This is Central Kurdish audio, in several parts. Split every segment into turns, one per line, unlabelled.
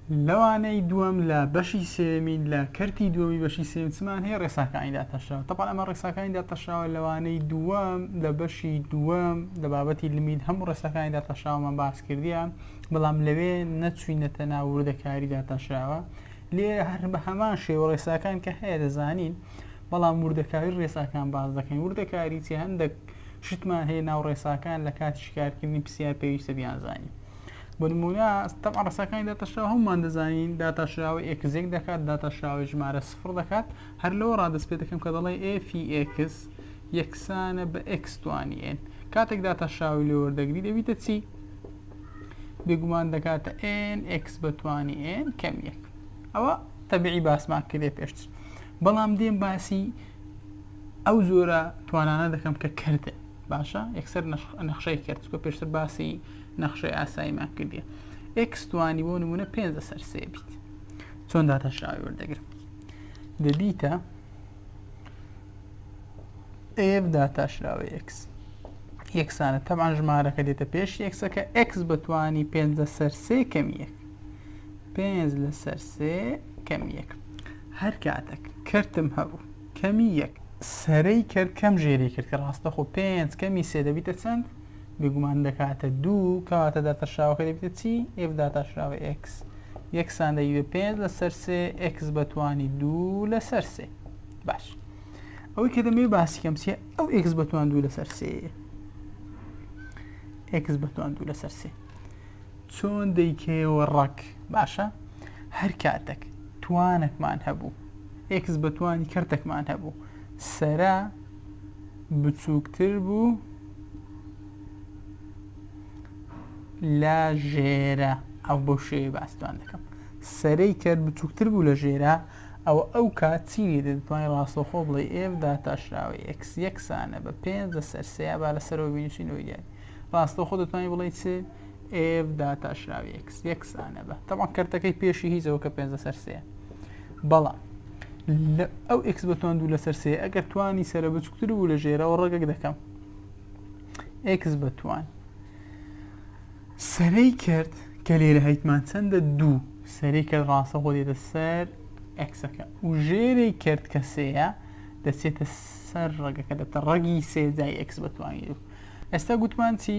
لەوانەی دووەم لە بەشی سێمین لە کەرتی دووەمی بەشی سێم چمان هەیە ڕێساکانی داتەشراوە. طبعا ئەمە ڕێساکانی داتەشراوە لەوانەی دووەم لە بەشی دووەم لە بابەتی لیمیت هەموو ڕێساکانی داتەشراوەمان باس کردیە، بەڵام لەوێ نەچوینەتە ناو وردەکاری داتەشراوە. لێ هەر بە هەمان شێوە ڕێساکان کە هەیە دەزانین، بەڵام وردەکاری ڕێساکان باز دەکەین. وردەکاری چی هەندێک شتمان هەیە ناو ڕێساکان لە کاتی شکارکردنی پرسیار پێویستە بیانزانین. بۆ نمونە طبعا ڕێساکانی داتەشراوە هەمومان دەزانین داتەشراوە ئێکزێک دەکات، داتەشراوی ژمارە سفر دەکات. هەر لەوە ڕادەست پێ دەکەم کە دەڵێ f(x) یەکسانە بە x توانی n. کاتێک داتەشراوی لێ وەردەگری دەبیتە چی؟ بێگومان دەکاتە n x بە توانی n کەم یەک. ئەوە تەبیعی باسمان کردێ پێشتر، بەڵام دێم باسی ئەو زۆرە توانانە دەکەم کە کردێ. باشە یەکسەر نەخشەی کرد، چکە پێشتر باسی نەخشەی ئاساییمان کردیە. x توانی بۆ نمونە 5/3 بیت. چۆن داتەشراوی وەردەگرم؟ دەبیتە f داتەشراوی x یەکسانە، تەبعاً ژمارەکە دێتە پێش یەکسەکە x بە توانی 5/3 کەم یەک. 5/3 کەم یەک. هەر کاتێک کردم هەبوو کەمی یەک سەرەی کرد کەم ژێری کرد کە ڕاستە خۆ 5 کەمی 3 دەبیتە چەند؟ بێگومان دەکاتە 2. کەواتە داتەشراوەکە دەبیتە چی؟ f داتەشراوی x یەکسان دەیوێ 5/3 x بە توانی 2/3. باش، ئەوەی کە دەمێ باسی کەم چیە؟ ئەو x بە توان 2/3 x بە توان 2/3 چۆن دەیکەوە ڕەک؟ باشە، هەر کاتێک توانێکمان هەبوو x بە توانی کەرتێکمان هەبوو سەرا بچووکتر بوو لە ژێرە، ئەو بەو شێوەیە باستوان دەکەم. سەرەی کرد بچووکتر بوو لە ژێرە، ئەوە ئەو کات چی دەتوانین ڕاستەوخۆ بڵێ f داتەشراوی x یەکسانە بە 5/3 با لەسەرەوە بینوسینەوەی دیاری. ڕاستەوخۆ دەتوانین بڵێ چ؟ f داتەشراوی x یەکسانە بە تەبعاً کەرتەکەی پێشی هیچەوە کە 5/3. بەڵام ئەو x بە توان 2/3 ئەگەر توانی سەرە بچووکتر بوو لە ژێرەوە ڕێگەک دەکەم x بە توان سەرەی کرد کە لێرە هەیتمان چەندە 2 سەرەی کرد ڕاستەوخۆ دێتە سەر xەکە و ژێرەی کرد کە 3 دەچێتە سەر ڕێگەکە دەبتە ڕەگی 3 جای x بە توانی 2. ئێستا گوتمان چی؟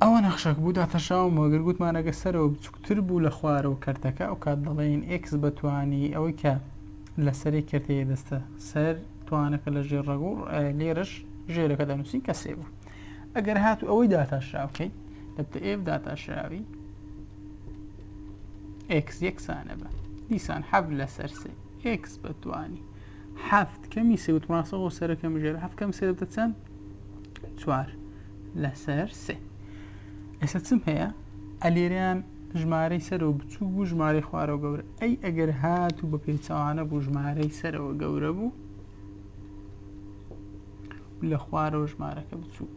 ئەوە نەخشەک بوو داتەشراوە ئەگەر گوتمان ئەگە سەرەوە بچووکتر بوو لە خوارەوە کەرتەکە ئەو کات دەڵێن x بە توانی ئەوەی کە لە سەری کردەیە دەستە سەر توانەکە لە ژێر ڕێگە و لێرەش ژێرەکە دەنووسین کە 3 بوو. ئەگەر هاتوو ئەوەی داتەشراوکەیت دەبتە f داتەشراوی x یەکسانە بە دیسان 7/3 x بە توانی 7 کەمی 3 وتماسەوە سەرەکەم ژێرە 7 کەم 3 دەبتە چەند؟ 4/3. ئێستا چم هەیە؟ ئەلێریان ژمارەی سەرەوە بچوو بوو ژمارەی خوارەوە گەورە. ئەی ئەگەر هاتوو بە پێچەوانە بوو ژمارەی سەرەوە گەورە بوو لە خوارەوە ژمارەکە بچوو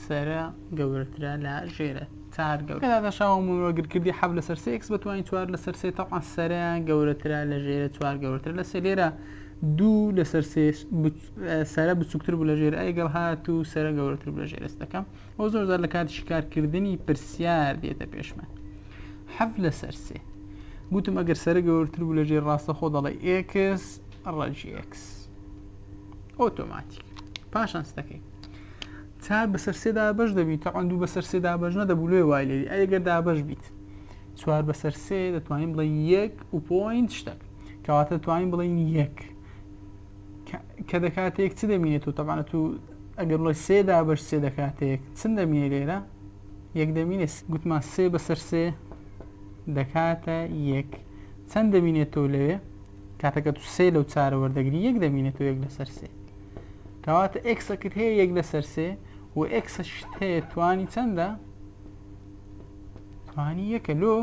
سەرە گەورەترە لە ژێرە 4 گەورە. کە داتەشراوە گرکردی 7/3 x بە توانی 4/3 تەبعاً سەرە گەورەترە لە ژێرە 4 گەورەتر لە سێ. لێرە 2/3 سەرە بچووکتر بوو لە ژێرە، ئەگەڵ هاتوو سەرە گەورەتر بوو لە ژێرە دەکەم. ئەو زۆر زار لە کاتی شکارکردنی پرسیار دێتە پێشمان. 7/3 گوتم ئەگەر سەرە گەورەتر بوو لە ژێر ڕاستەخۆ دەڵێ x ڕەجی x ئۆتۆماتیک. پاشان ستەکەی 4/3 دابەش دەبیت، تەبعاً 2/3 دابەش نەدەبوو لێ وای لێری. ئەگەر دابەش بیت 4/3 دەتوانین بڵێ 1 و پۆینت شتێک، کەواتە دەتوانین بڵێن 1 کە دەکاتێک چ دەمینێتەوە؟ تەبعاً تو ئەگەر بڵێ 3 دابەش 3 دەکاتێک چند دەمینێ لێرە؟ 1 دەمینێت. گوتمان 3/3 دەکاتە 1 چەند دەمینێتەوە لەوێ؟ کاتەکە تو 3 لەو 4 وەردەگری 1 دەمینێتەوە 1/3. کەواتە xەکەت هەیە 1/3 و xش هەیە توانی چەندە؟ توانی 1. لۆ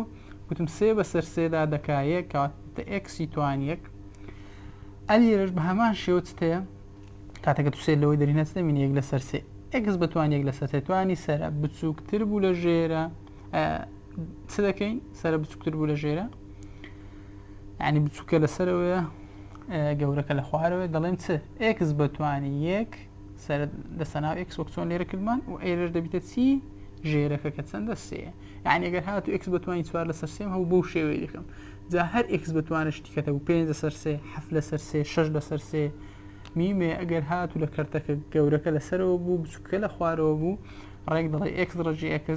گوتم 3/3 دا دەکا 1 کەواتە xی توانی 1. ئەلێرەش بە هەمان شێوە چ هەیە؟ کاتەکە تو 3 لەوەی دەرینە چ دەمینێ 1/3 x بە توانی 1/3 توانی سەرە بچووکتر بوو لە ژێرە چ دەکەین؟ سەرە بچووکتر بوو لە ژێرە یعنی بچووکە لەسەرەوەیە گەورەکە لە خوارەوە دەڵێن چ؟ x بە توانی 1 سەر دەستە ناو x وەک چۆن لێرە کردمان و ئێرەش دەبیتە چی؟ ژێرەکە کە چەندە سێ یعنی ئەگەر هاتو x بتوانین 4 لەسەر سێم هەوو بەو شێوەیە دەکەم جا هەر x بتوانە شتیکەتە و 5 لەسەر سێ 7 لەسەر سێ 6 لەسەر سێ میمێ ئەگەر هاتو لە کەرتەکە گەورەکە لەسەرەوە بوو بچووکە لە خوارەوە بوو ڕێک دەڵێ x ڕەجی x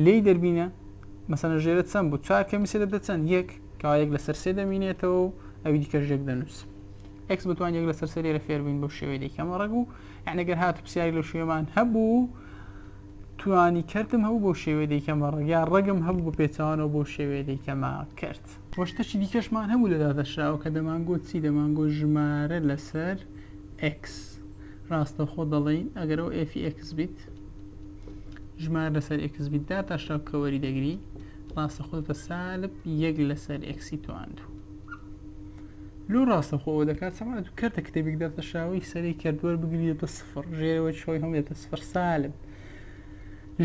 لێی دەربینە مەسەلەن ژێرە چەند بوو 4 کەمی سێ دەبدە چەند یەک کەوا یەک لەسەر سێ دەمینێتەوە و ئەوی دیکەش یەک دەنووس x بتوان یەک لەسەر سێ لێرە فێر بووین بەو شێوەیە دەیکەمە ڕێگو یعنی ئەگەر هاتو پرسیاری لەو شێوەمان هەبوو توانی کردم هەبوو بۆ شێوەیە دەیکەمە ڕێگا ڕەگم هەبوو بە پێچەوانەوە بۆ شێوەیە دەیکەمە کرد وەشتەشی دیکەشمان هەبوو لە دادەشراوە کە دەمانگۆ چی دەمانگۆ ژمارە لەسەر x ڕاستەخۆ دەڵێن ئەگەرەوە ئێفی x بیت ژمارە لەسەر x بیت داتەشراو کەوەری دەگری ڕاستەخۆ دەتە سالب یەک لەسەر xی تواندوو لو ڕاستەخۆەوە دەکات سەمانە تو کەرتە کتێبێک داتەشراوی سەری کردوەر بگری دەتە سفر ژێرەوە چۆی هەموو دەتە سفر سالب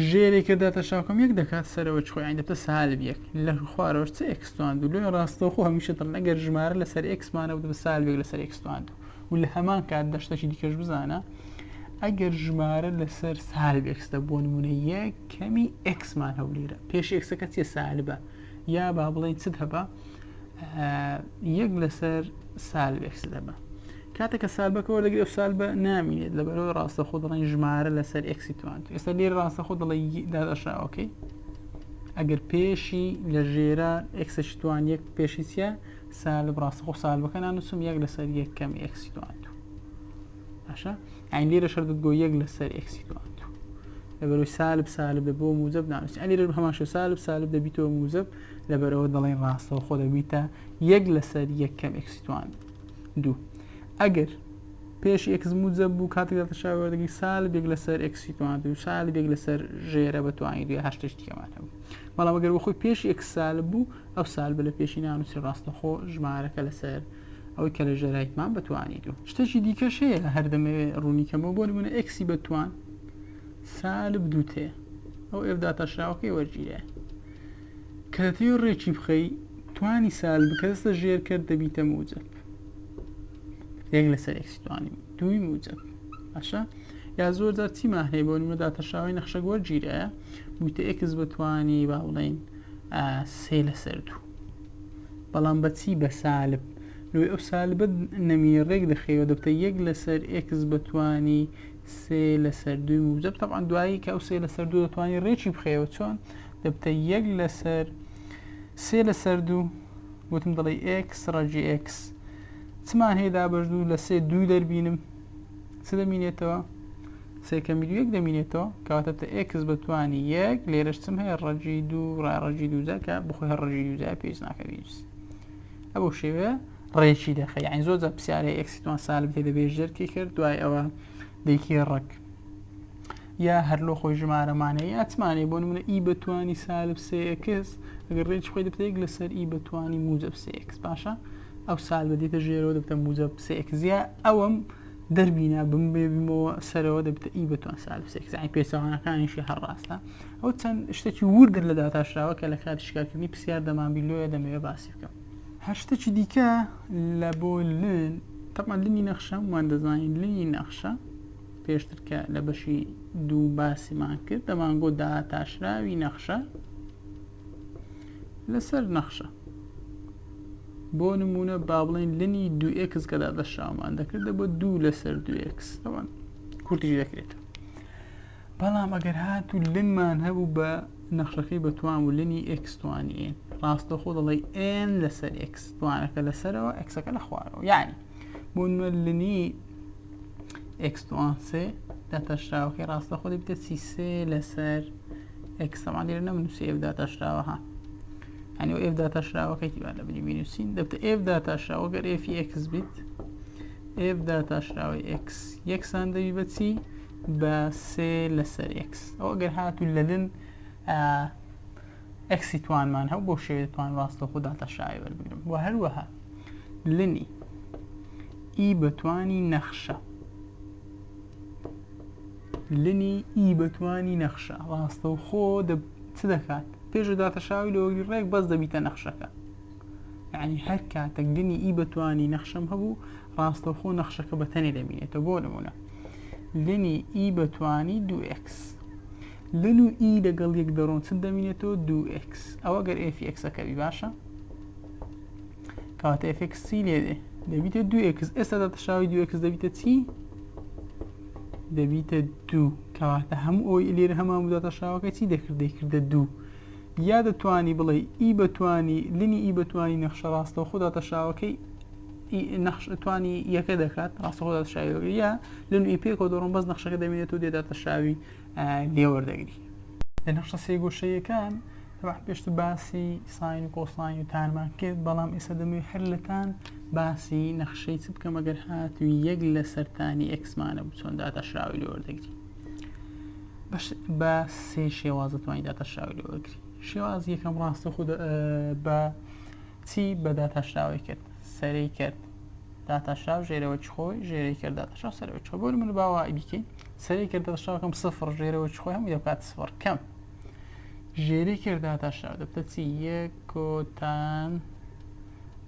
ژێرێکە داتەشاوکەم یەک دەکات سەرەوە چخۆیان دەتە سالب یەک لە خوارەوە چ x تواندوو لێ ڕاستەخۆ هەمیشە دڵ ئەگەر ژمارە لەسەر xمانە بە سالبێک لەسەر x تواندوو و لە هەمان کات دەشتەشی دیکەش بزانە ئەگەر ژمارە لەسەر سالب x دە بۆ نمونە یەک کەمی xمان هەو لێرە پێش xەکە چیە سالبە یا با بڵێن چت هەبە یەک لەسەر سالب x دەبە کاتێککە سالبەکە وەردەگری ئەو سالبە نامینێت لەبەرەوە ڕاستەخۆ دەڵێن ژمارە لەسەر xی تواندوو ئێستا لێر ڕاستەخۆ دەڵێ دادەشراوەکەی ئەگەر پێشی لە ژێرە xی توان یەک پێشی چیە سالب ڕاستەخۆ سالبەکە نانووسم یەک لەسەر یەک کەمی xی تواندوو باشە ئاین لێرە شەردت گۆ یەک لەسەر xی تواندوو لەبەرەوەی سالب سالب دەبۆ موجب نانووسی ئەلێرە هەماشە سالب دەبیتەوە موجب لەبەرەوە دەڵێن ڕاستەخۆ دەبیتە یەک لەسەر یەک کەم xی تواندوو ئەگەر پێش x موجب بوو کاتێک داتەشاوەردەگری سالب یەک لەسەر xی تواندوو سالب یەک لەسەر ژێرە بەتوانی دوێ هەشت شتێکمان هەبوو بەڵام ئەگەر بەخۆی پێشی x سالب بوو ئەو سالبە لە پێشی نانووسی ڕاستەخۆ ژمارەکە لەسەر ئەوەی کە لە ژێرایتمان بەتوانی دوو شتێکی دیکەش هەیە هەردەمەوێ ڕوونیکەمەوە بۆ نمونە xی بەتوان سالب دوو تێ ئەو ئێف داتەشراوەکەی وەرگیرە کە دەتەوێت ڕێکی بخەی توانی سالب کە دەستە ژێر کرد دەبیتە موجب یەک لەسەر x توانی دوی موجب باشە یا زۆر جار چیمان هەیە بۆ نمونە داتەشراوی نەخشە وەرگیرەیە بوویتە x بتوانی با بڵێن سێ لەسەر دوو بەڵام بەچی بە سالب لێ ئەو سالبە نەمینە ڕێک دەخەوە دەبتە یەک لەسەر x بتوانی سێ لەسەر دوی موجب طبعا دوایی کە ئەو سێ لەسەر دوو دەتوانی ڕێکی بخەوە چۆن دەبتە یەک لەسەر سێ لەسەر دوو وتم دەڵێ x ڕەجی x چمان هەیە دابەشدوو لە سێ دوو دەربینم چ دەمینێتەوە سێکەمی دوو یەک دەمینێتەوە کەواتە x بتوانی یەک لێرەش چم هەیە ڕەجی دوو ڕێڕەجی دووجا کە بخۆی هەر ڕەجی دووجا پێویست ناکە بینویست ئەوە شێوەیە ڕێکی دەخە یعنی زۆر جار پرسیارەی x توان سالب تێ دەبێت ژێرکی کرد دوای ئەوە دەیکی ڕەک یا هەر لۆ خۆی ژمارەمانەیە ئەچمانێ بۆ نمونە ئی بەتوانی سالب سێ x ئەگەر ڕێکی خۆی دەبتە یەک لەسەر ئی بەتوانی موجب سێ x باشە ئەو سالبە دێتە ژێرەوە دەبتە موجب سێ x یا ئەوەم دەربینە بمبێبیمەوە سەرەوە دەبتە ئی بەتوان سالب سێ x یعنی پێچەوانەکانیشی هەر ڕاستە ئەو چەند شتێکی وردر لە داتاشراوە کە لە کاتی شکارکردنی پرسیار دەمانبی لۆیە دەمەوێت باسی بکەم هەشتێکی دیکە لە بۆ لن طبعا لنی نەخشە وان دەزانین لنی نەخشە پێشتر کە لە بەشی دوو باسیمان کرد دەمانگۆ داتاشراوی نەخشە لەسەر نەخشە بۆ نمونە با بڵێن لنی 2x کە دادەشراومان دەکردە بۆ 2 لەسەر 2x طبعا کورتیژی دەکرێتەوە بەڵام ئەگەر هاتوو لنمان هەبوو بە نەخشەکەی بەتوان و لنی x توانی ڕاستەخۆ دەڵێ n لەسەر x توانەکە لەسەرەوە xەکە لە خوارەوە یعنی بۆ نمونە لنی x توان سێ داتەشراوەکەی ڕاستەخۆ دەبێتە چی سێ لەسەر x تەمان لێرە نەمنووسی f داتەشراوە ها یعنی و f داتەشراوەکەی تیبان لە بنی بینووسین دەبتە f داتەشراوە گەر f x بیت f داتەشراوەی x یەکسان دەبی بە چی بە سێ لەسەر x ئەو ئەگەر هاتوو لە لن xی توانمان هەو بۆ شێوێت توان ڕاستەخۆ داتەشراوی وەربگرم و هەروەها لنی ئی بەتوانی نەخشە لنی ئی بەتوانی نەخشە ڕاستەوخۆ چ دەکات پێش داتەشاوی لەوەگری ڕێک بەس دەبیتە نەخشەکە یعنی هەر کاتێک لنی ئی بەتوانی نەخشەم هەبوو ڕاستەوخۆ نەخشەکە بەتەنێ دەبینێتەوە بۆ نمونە لنی ئی بەتوانی 2x لن و ئی لەگەڵ یەک دەڕۆن چ دەمێنێتەوە 2x ئەوە گەر f ئەەکەوی باشە کەواتە f چی لێدێ دەبیتە 2x ئێستا دەتەشاوی 2x دەبیتە چی دەبیتە 2 کەواتە هەموو ئەوی لێرە هەموو داتەشاوەکە چی دەکردە 2 یا دەتوانی بڵێ ئی بەتوانی لنی ئی بەتوانی نەخشە ڕاستەوە خۆ داتەشاوەکەی توانی یەکە دەکات ڕاستەخۆ داتەشاوی یا لەن ئی پێکەوە دەڕۆن بەس نەخشەکە دەبێنێتەوە دێداتەشاوی لێوەردەگری لە نەخشە سێگۆشەیەکان پێشتر باسی ساین و کۆساین و تانمان کرد بەڵام ئێستا دەمەوێت هەر لەتان باسی نەخشەی چ بکەم ئەگەر هاتووی یەک لە سەرتانی ئەکسمانە بوو چۆن داتەشاوی لێوەردەگری بە سێ شێوازە توانی داتەشاوی لێوەردەگری شێواز یەکەم ڕاستەخۆ بە چی بە داتەشاوی کرد سەرەی کرد داتەشاو ژێرەوە خۆی ژێرەی کرد داتەشاو سەرەوە چۆ بۆ من باوای بیکەین سەرەی کرد داتەشاوەکەم سفر ژێرەوە خۆی هەمووی دەکات سفر کەم ژێرەی کرد داتەشاو دەبتە چی یەک کۆتان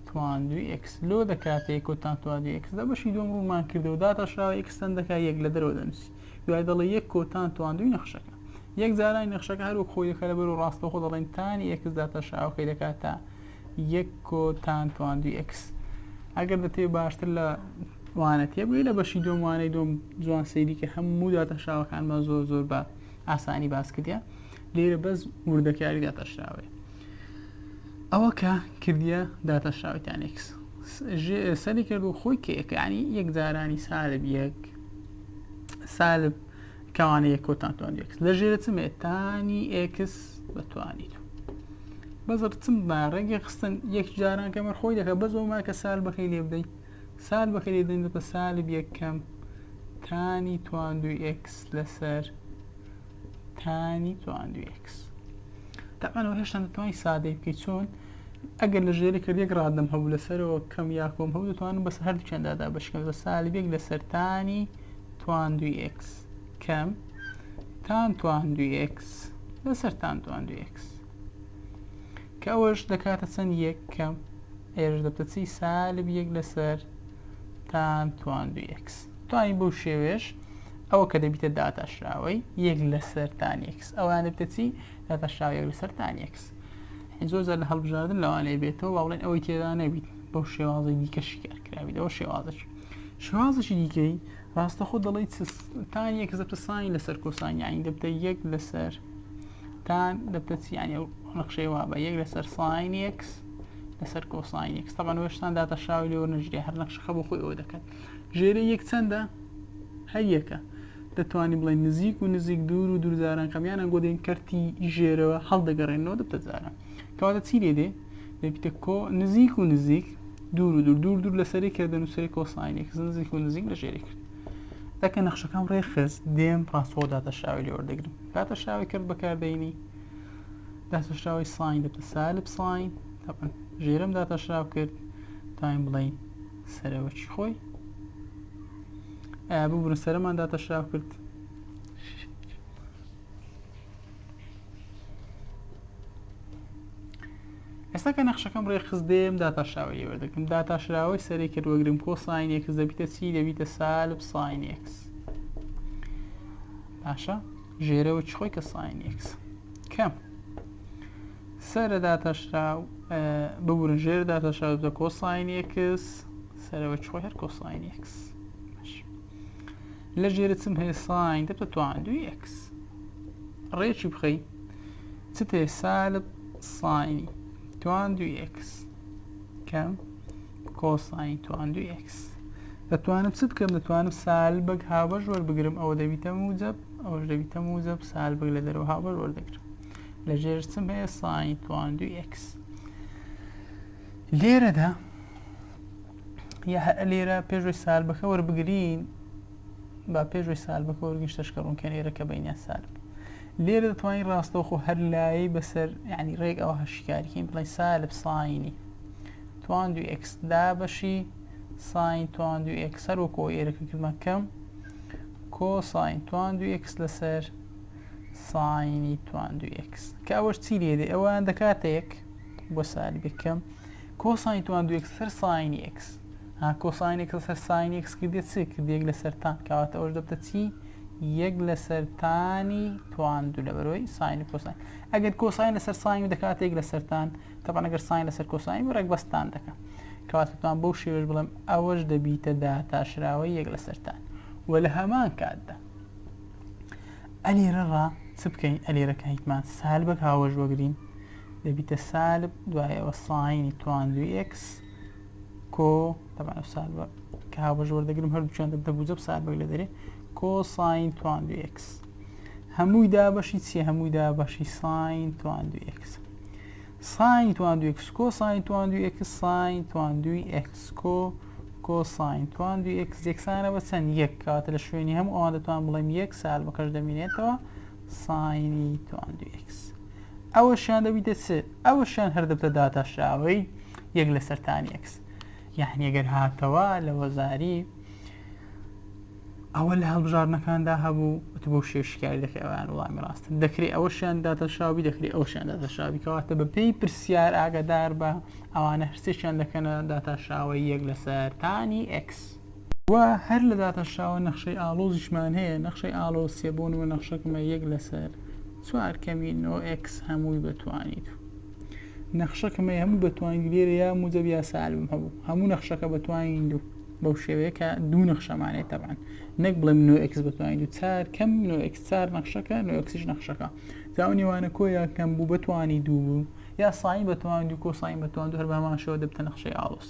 تواندوی x لۆ دەکات یەک کۆتان تواندوی x دە بەشی دووەم ڕوومان کردەوە داتەشاوی x تەن دەکات یەک لە دەرەوە دەنووسی دوای دەڵێ یەک کۆتان تواندوی نەخشەکە یەک جارانی نەخشەکە هەروەک خۆی دەکات لەبەر و ڕاستەوخۆ دەڵێن تانی x داتەشاوەکەی دەکات تا یەک کۆتان تواندوی x ئەگەر دەتێ باشتر لە وانە تێبگەی لە بەشی دووەم وانەی دووەم جوان سەیری کە هەموو داتەشاوەکانمان زۆر بە ئاسانی باس کردیە لێرە بەس وردەکاری داتەشاوێ ئەوە کە کردیە داتەشاویتان x سەری کردو خۆی کێکانی یەک جارانی سالب یەک سالب کەوانە یەک کۆتان توانی x لە ژێرە چمێ تانی x بەتوانیت بەزر چم با ڕێگە خستن یەک جاران کەمە خۆی دەکە بەزەوە کە سال بەکەی لێ بدەیت سال بەکەی لێ دەین بە سالب یەکەم تانی تواندوی x لەسەر تانی تواندوی x تاقانەوە هێشتا دەتوانی سادەی بکەیت چۆن ئەگەر لە ژێری کرد یەک ڕادەم هەبوو لەسەرەوە کەم یا کۆم هەبوو دەتوانم بەس هەردووچەندادا بەشکەم بە سالب یەک لەسەر تانی تواندوی x کەم تان تواندوی x لەسەر تان تواندوی x کە ئەوەش دەکاتە چەند یەک کەم ئێرش دەبتە چی سالب یەک لەسەر تان تواندوی x توانی بەو شێوێش ئەوە کە دەبیتە داتەشاوی یەک لەسەر تانی x ئەوان دەبتە چی داتەشاوی یەک لەسەر تانی x زۆر زار لە هەڵبژاردن لەوانەیە بێتەوە باڵێن ئەوەی تێدا نەبیت بەو شێوازی دیکەشی کارکراویت ئەوە شێوازەشی دیکەی ڕاستەخۆ دەڵێیت تانی x دەبتە ساین لەسەر کۆساین یانی دەبتە یەک لەسەر تان دەبتە چی یانی ئەو نەخشەی وا بە یەک لەسەر ساین x لەسەر کۆساین x تەبەن وێشتان داتەشاوی لێوە نەژرێ هەر نەخشەکە بۆ خۆی ئەوە دەکات ژێرە یەک چەندە هەر یەکە دەتوانی بڵێن نزیک و نزیک دوور و دوورزاران کەمیانە گۆ دێن کەرتی ژێرەوە هەڵدەگەڕێنەوە دەبتە جاران کەواتە چی لێدێ دەبیتە کۆ نزیک و نزیک دوور و دوور لەسەری کردن و سەری کۆساین x نزیک و نزیک لە ژێری کرد دەکە نەخشەکەم ڕێخست دێم ڕاستەوە داتەشاوی لێوەردەگرم داتەشاوی کرد بەکاردەینی داتەشاوی ساین دەبتە سالب ساین تەبەن ژێرەم داتەشاو کرد تایم بڵین سەرەوە چی خۆی ببورن سەرەمان داتەشاو کرد ئێستا کە نەخشەکەم ڕێخست دێم داتەشاوی لێوەردەگرم داتەشاوی سەری کرد وەگرم کۆساین x دەبیتە چی دەبیتە سالب ساین x باشە ژێرەوە چی خۆی کە ساین x کەم سەرە داتەشاو ببورن ژێر داتەشاو دەبتە کۆساین x سەرەوە چی خۆی هەر کۆساین x لە ژێرە چم هەیە ساین دەبتە تواندوی x ڕێکی بخەی چ هەیە سالب ساینی تواندوی x کەم کۆساین تواندوی x دەتوانم چ بکەم دەتوانم سالبەک هاوبەش وەربگرم ئەوە دەبیتە موجب ئەوەش دەبیتە موجب سالبەک لە دەرەوە هاوبەش وەردەگرم لە ژێر چم هەیە ساین تواندوی x لێرەدا یا لێرە پێشوەی سالبەکە وەربگرین با پێشوەی سالبەکە وەرگین شتەشکە ڕوونکە لێرە کە بەینیان سالب لێرە دەتوانین ڕاستەوخۆ هەر لایەی بەسەر یعنی ڕێک ئەوە هەشیکاریکەین بڵێ سالب ساینی تواندوی x دابەشی ساین تواندوی x هەروەکۆ ئێرەکە کردمان کەم کۆساین تواندوی x لەسەر ساینی تواندوی x کە ئەوەش چی لێدێ ئەوان دەکاتە یەک بۆ سالب یەکەم کۆساین تواندوی x لەسەر ساینی x کۆساین x لەسەر ساینی x کردێت چی کردێک لەسەر تان کەواتە ئەوەش دەبتە چی 1 لەسەر تانی توان 2 لەبەرەوەی ساین و کۆساین. ئەگەر کۆساین لەسەر ساین دەکات 1 لەسەر تان، طبعا ئەگەر ساین لەسەر کۆساین ڕێک بەستان دەکات. کەواتە توان بەو شێوەش بڵێم ئەوەش دەبیتە داتاشراوەی 1 لەسەر تان. و لە هەمان کاتدا ئەلێرەڕا چ بکەین؟ ئەلێرەکە هیچمان سالبەک هاوەش وەگرین، دەبیتە سالب دوایەوە ساینی توان 2x کۆ طبعا سالبە کە هاوەش وەردەگرم هەردووچیان دەبتە بوجە سالبەک لە دەرێ کۆساین توان 2x. هەمووی دابەشی چیە؟ هەمووی دابەشی ساین توان 2x. ساین توان 2x کۆساین توان 2x ساین توان 2x کۆساین توان 2x یەکسانە بە چەند؟ 1. کەواتە لە شوێنی هەموو ئەوان دەتوان بڵێم 1 سالبەکەش دەمێنێتەوە ساینی توان 2x. ئەوەشیان دەبیتە چ؟ ئەوەشیان هەر دەبتە داتاشراوەی 1 لەسەر تانی x. یعنی ئەگەر هاتەوە لە وەزاری ئەوە لە هەڵبژارنەکاندا هەبوو وتە بەو شێشکاری دەکەی ئەویان وڵامی ڕاستن دەکرێت ئەوەشیان داتەشاوی دەکرێت ئەوشیان داتەشاوی کەواتە بە پێی پرسیار ئاگادار بە ئەوانە هەرسێکیان دەکەنە داتاشاوی 1 لەسەر تانی x. و هەر لە داتاشاوە نەخشەی ئالۆزیشمان هەیە. نەخشەی ئالۆز سێبوون و نەخشەکمە 1 لەسەر 4 کەمی 9x هەمووی بەتوانیت. نەخشەکمە هەموو بەتوانین لێرە یا موجب یا سالبم هەبوو. هەموو نەخشەکە بەتوانین دوو بەو شێوەیە کە دوو نەخشەمانێت تەبعاً. نەک بڵێم 9x بەتوانین دوو 4 کەم 9x 4 نەخشەکە 9xش نەخشەکە. جا ئەو نێوانە کۆیا کەم بوو بەتوانی دوو بوو یا ساین بەتوان دوو کۆساین بەتوان دوو هەر بەمان شێوە دەبتە نەخشەی ئالۆز.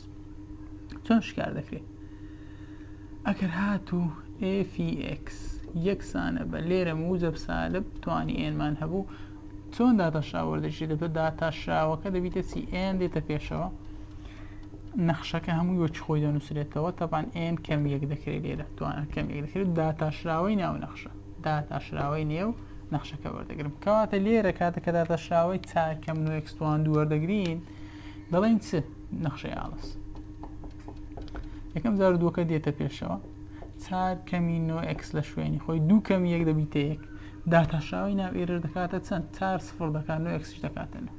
چۆن شکار دەکرێت؟ ئەگەر هاتوو f(x) یەکسانە بە لێرە موجب سالب توانی ئێنمان هەبوو چۆن داتاشراوە وەردەگیرێت؟ دەبێت داتاشراوەکە دەبیتە چی؟ n دێتە پێشەوە نەخشەکە هەمووی وەچ خۆی دەنووسرێتەوە طبعاً n کەم 1 دەکرێت لێرە توانە کەم 1 دەکرێت داتاشراوەی ناو نەخشە داتاشراوەی نێو نەخشەکە وەردەگرم. کەواتە لێرە کاتێککە داتاشراوەی 4 کەم 9x توان 2 وەردەگرین دەڵێن چ؟ نەخشەی ئالۆز. یەکەم جار دووەکە دێتە پێشەوە 4 کەمی 9x لە شوێنی خۆی 2 کەمی 1 دەبیتە 1 داتاشراوەی ناو ئێرە دەکاتە چەند؟ 4 سفر دەکات 9xش دەکاتە 9.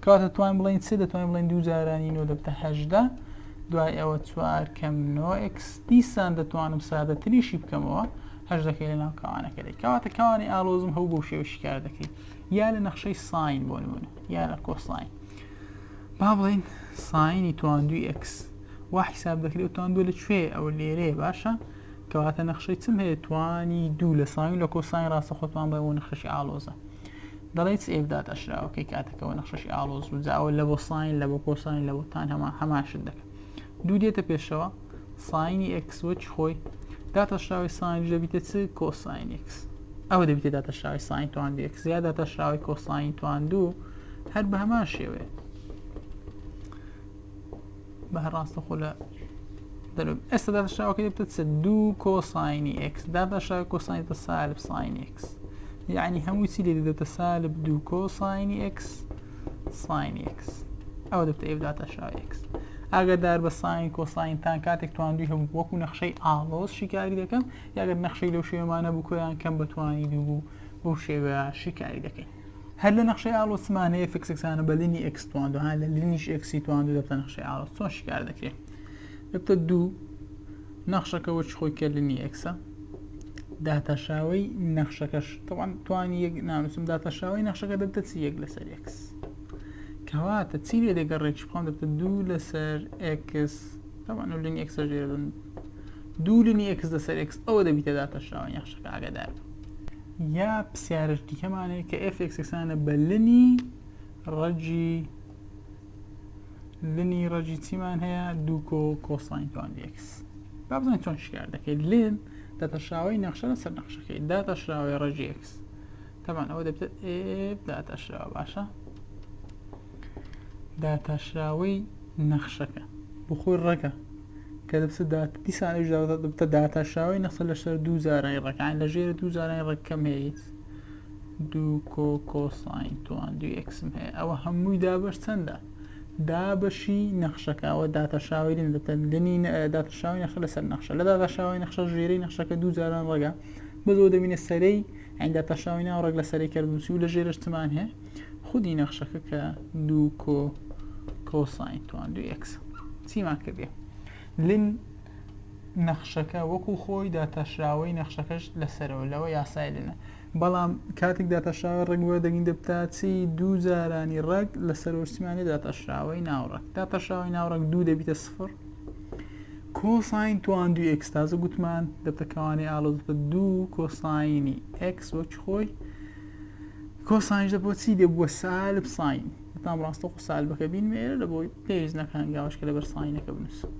کەواتە توان بڵێن چ؟ دەتوانین بڵێن 2 جارانی 9 دەبتە 18 دوای ئەوە 4 کەم 9x دیسان دەتوانم سادەتریشی بکەمەوە 18 لە ناو کاوانەکە دەی. کەواتە کاوانی ئالۆزم هەوو بەو شێوە شکار دەکەیت یا لە نەخشەی ساین بۆ نمونە یا لە کۆساین. با بڵێن ساینی توان 2x وا حیساب دەکرێت و توان 2 لەکوێ؟ ئەو لێرەیە باشە. کەواتە نەخشەی چم هەیە؟ توانی 2 لە ساین لە کۆساین ڕاستە خۆتوان بڵێ بۆ نەخشەی ئالۆزە. دەڵێت ئێف داتاشراوەکەی کاتەکەەوە نەخشەی ئالۆز بوو جاوە لە بۆ ساین لە بۆ کۆساین لە بۆ تان هەماشت دەکەن. 2 دێتە پێشەوە ساینی x وەچ خۆی داتاشراوی ساین دەبیتە چ؟ کۆساین x. ئەوە دەبیتە داتاشراوی ساین توان 2x یا داتاشراوی کۆساین توان 2 هەر بە هەمان شێوەیە. بە هەر ڕاستە خۆ لە دەرم ئێستا داتاشراوەکەی دەبتە چ؟ 2 کۆساینی x داتاشراوی کۆساین دەبتە سالب ساینی x. یعنی هەمووی چی لێ دەبێتە سالب 2 کۆساینی x ساینی x. ئەوە دەبتە ئێف داتاشراوی x. ئاگادار بە ساین کۆساینتان کاتێک توان دوی هەبوو وەکو نەخشەی ئالۆز شیکاری دەکەم یاگەر نەخشەی لەو شێوەمانە بوو کۆیان کەم بەتوانی دوو بوو بەو شێوە شیکاری دەکەین. هەر لە نەخشەی ئالۆزمان هەیە فکسەکسانە بە لینی x توان دوو هەر لە لینیش x توان دوو دەبتە نەخشەی ئالۆز. چۆن شیکار دەکرێت؟ دەبتە 2 نەخشەکە وەچ خۆی کە لینی xە داتاشراوەی نەخشەکەش طبعاً توانی 1 نانووسم داتاشراوەی نەخشەکە دەبتە چی؟ 1 لەسەر x. کەواتە چی لێ دەگەڕێت؟ بخۆم دەبتە 2 لەسەر x طبعاً ئەو لینی x ژێرە 2 لینی x لەسەر x ئەوە دەبیتە داتاشراوەی نەخشەکە ئاگادار. یا پرسیارەش دیکەمانەیە کە f(x)ەکسانە بە لینی ڕەجی چیمان هەیە؟ 2 کۆساین توان 2x. با بزانین چۆن شکار دەکەیت. لێن داتاشراوەی نەخشە لەسەر نەخشەکەی داتاشراوەی ڕەجی x طبعاً ئەوە دەبێت f داتاشراوە باشە داتاشراوەی نەخشەکە بۆ خۆی ڕەکە کە دەبێت دیسانەویش دەبتە داتاشراوەی نەخشە لەسەر 2 زارای ڕەکان لە ژێرە 2 زارای ڕەکەم هەیەیت 2 کۆساین توان 2x هەیە. ئەوە هەمووی دابەش چەندە؟ دابەشی نەخشەکەەوە داتاشراوەی لێن دەبتە لێنی داتاشراوەی نەخشە لەسەر نەخشە لە داتاشراوەی نەخشە ژێرەی نەخشەکە 2 جاران ڕەگە بەزەوە دەبینێت سەرەی ئەین داتاشراوەی ناو ڕێک لە سەرەی کەربووسی و لە ژێرەش چمان هەیە خودی نەخشەکە کە 2 کۆساین توان 2x چیمان کردێ؟ لێن نەخشەکە وەکو خۆی داتەشراوەی نەخشەکەش لەسەرەوە لەوە یاسای لێنە بەڵام کاتێک داتەشراوە ڕێگوە دەگەین دەبتا چی دوو جارانی ڕێک لەسەر وەرسیمانی داتەشراوەی ناوڕێک داتەشراوەی ناوڕێک دوو دەبیتە سفر کۆساین توان دوو ئێکس تازە گوتمان دەبتەکەوانی ئاڵۆزبە دوو کۆساینی ئێکس وەک خۆی کۆساینش دەبووە چی دەبووە سالب ساین تام ڕاستە خۆ سالبەکە بینمێرە لەبۆی پێویستنەکان گاوشکە لەبەر ساینەکە بنووسم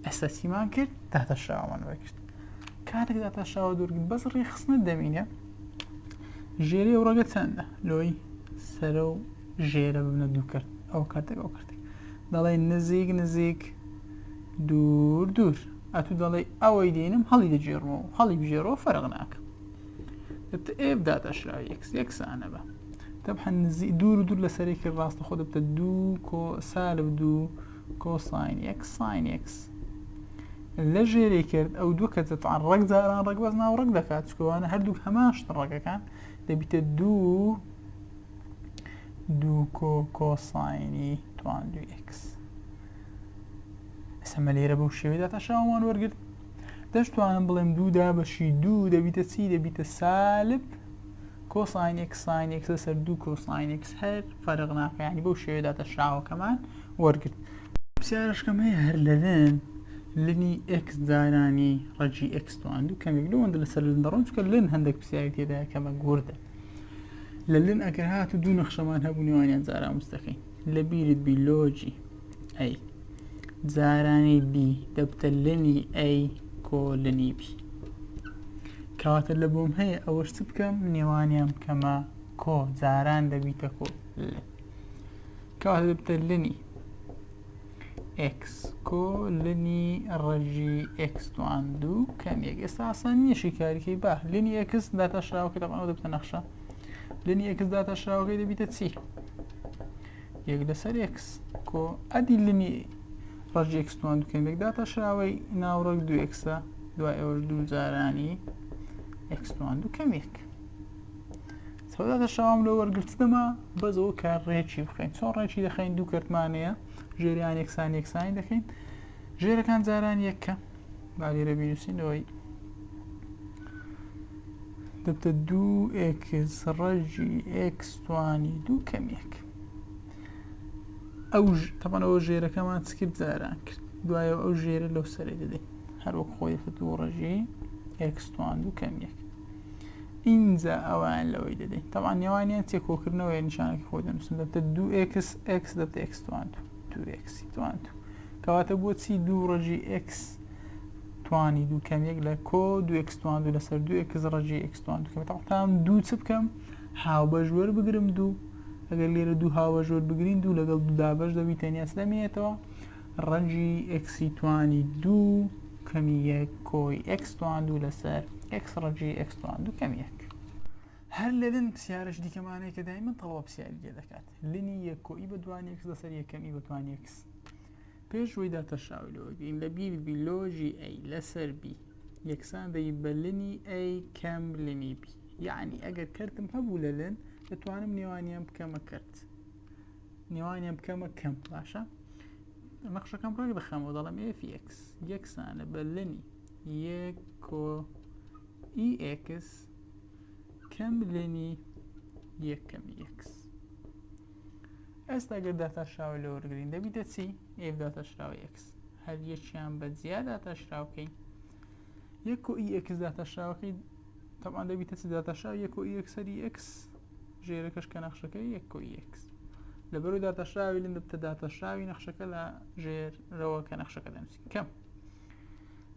ئێستا چیمان کرد داتەشراوەمان وەرگرت کاتێک داتەشراوە دوورگرت بەس ڕێخستنت دەمینە ژێرەی ئەو ڕەگە چەندە لۆی سەرە و ژێرە ببنە دوو کرد ئەو کاتێک ئەو کردێک دەڵێ نزیک دوور ئەتو دەڵێ ئەوەی دێنم هەڵی دەجێڕمەوە هەڵی بژێرەوە فەرق ناکە دەبتە ئێف داتەشراوە یەکسانە بە طبعا دوور لەسەری کرد ڕاستە خۆ دەبتە دوو سالب دوو کۆساین ئێکس ساین ئێکس لە ژێرەی کرد ئەو دوو کە دەتوان ڕێک جاران ڕێک بەس ناو ڕێک دەکات چکەوانە هەردوو هەمان شتە ڕێگەکان دەبیتە دوو کۆساینی توان دوو ئێکس ئەسەمە لێرە بەو شێوەیە داتەشراوەمان وەرگرت دەشتوانم بڵێم دوودا بەشی دوو دەبیتە چی دەبیتە سالب کۆساین ئێکس ساین ئێکس لەسەر دوو کۆساین ئێکس هەر فەرق ناکە یعنی بەو شێوەیە داتەشراوەکەمان وەرگرت پرسیارەشکەم هەیە هەر لەلێن لنی ئێکس جارانی ڕەجی ئێکس توان دوو کەمێک لەوەندە لەسەر لێن دەڕۆن چکە لێن هەندێک پرسیاری تێدایە کەمە گوردە لە لێن ئەگەر هات و دوو نەخشەمان هەبوو نێوانیان جاران مستەکەین لە بیرت بی لۆجی ئەی جارانی بی دەبتە لنی ئەی کۆ لنی بی کەواتە لە بۆم هەیە ئەوەش چ بکەم نێوانیان بکەمە کۆ جاران دەبیتە کۆ لێن کەواتە دەبتە لنی ئێکس کۆ لنی ڕەجی ئێکس توان دوو کەمێک ئێستا ئاسان نییە شیکاریکەی با لنی ئێکس داتەشراوەکە دەبڵەوە دەبتە نەخشە لنی ئێکس داتەشراوەکەی دەبیتە چی یەک لەسەر ئێکس کۆ ئەدی لنی ڕەجی ئێکس توان دوو کەمێک داتەشراوەی ناوڕێک دوو ئێکسە دوای ئەوەش دوو جارانی ئێکس توان دوو کەمێک داتەشراوەم لە وەرگرتنەما بەزەوە کار ڕێکی بخەین چۆن ڕێکی دەخەین دوو کەرتمانەیە ژێریان یەکسانی دەکەین ژێرەکان جاران یەکە با لێرە بینوسینەوەی دەبتە دوو ئێکس ڕەجی ئێکس توانی دوو کەمێک تەبەن ئەوە ژێرەکەمان چکرد جاران کرد دوایە ئەو ژێرە لەو سەرێ دەدەین هەروەک خۆی دوو ڕەجی ئێکس توان دوو کەمێک اینجا ئەوان لەوەی دەدەین تەبەن نێوانیان تێکۆکردنەوەی نیشانێکی خۆی دەنووسن دەبتە دوو ئێکس ئێکس دەبتە ئێکس توان دوو ئێکسی توان دوو کەواتە بۆچی دوو ڕەجی ئێکس توانی دوو کەمێک لە کۆ دوو ئێکس توان دوو لەسەر دوو ئێکس ڕەجی ئێکس توان دوو کەمێک تام دوو چ بکەم هاوبەش بگرم دوو ئەگەر لێرە دوو هاوبەش بگرین دوو لەگەڵ دوو دابەش دەبیتە نیاز دەمێنێتەوە ڕەجی ئێکسی توانی دوو کەمی یەک کۆی ئێکس توان دوو لەسەر ئێکس ڕەجی ئێکس توان دوو کەمێک هەر لەلێن پرسیارش دیکەمانەیە کە دایمەن تەواو پرسیاری لێ دەکات لنی یەک کۆئی بە دوانی ئێکس لەسەر یەکەمی بە دوانی ئێکس پێشەوەی داتەشراوی لەوە بین لە بی لۆژی ئەی لەسەر بی یەکسان دەی بە لنی ئەی کەم لنی بی یعنی ئەگەر کەرتم هەبوو لە لێن دەتوانم نێوانیان بکەمە کەرت نێوانیان بکەمە کەم باشە نەخشەکەم ڕۆی بخەمەوە دەڵێم ئێفی ئێکس یەکسانە بە لنی یەک کۆ ئی ئێکس کەم لنی یەکەمی ئێکس ئێستا ئەگەر داتەشراوی لە وەرگرین دەبیتە چی ئێف داتەشراوی ئێکس هەر یەکیان بە جیا داتەشراوکەین یەک کۆ ئی ئێکس داتەشراوەکەی تەبعان دەبیتە چی داتەشراو یەک کۆ ئی ئێکسەری ئێکس ژێرەکەش کە نەخشەکەی یەک کۆ ئی ئێکس لەبەرەوەی داتەشراوی لێن دەبتە داتەشراوی نەخشەکە لە ژێرەوە کە نەخشەکە دەنووسین کەم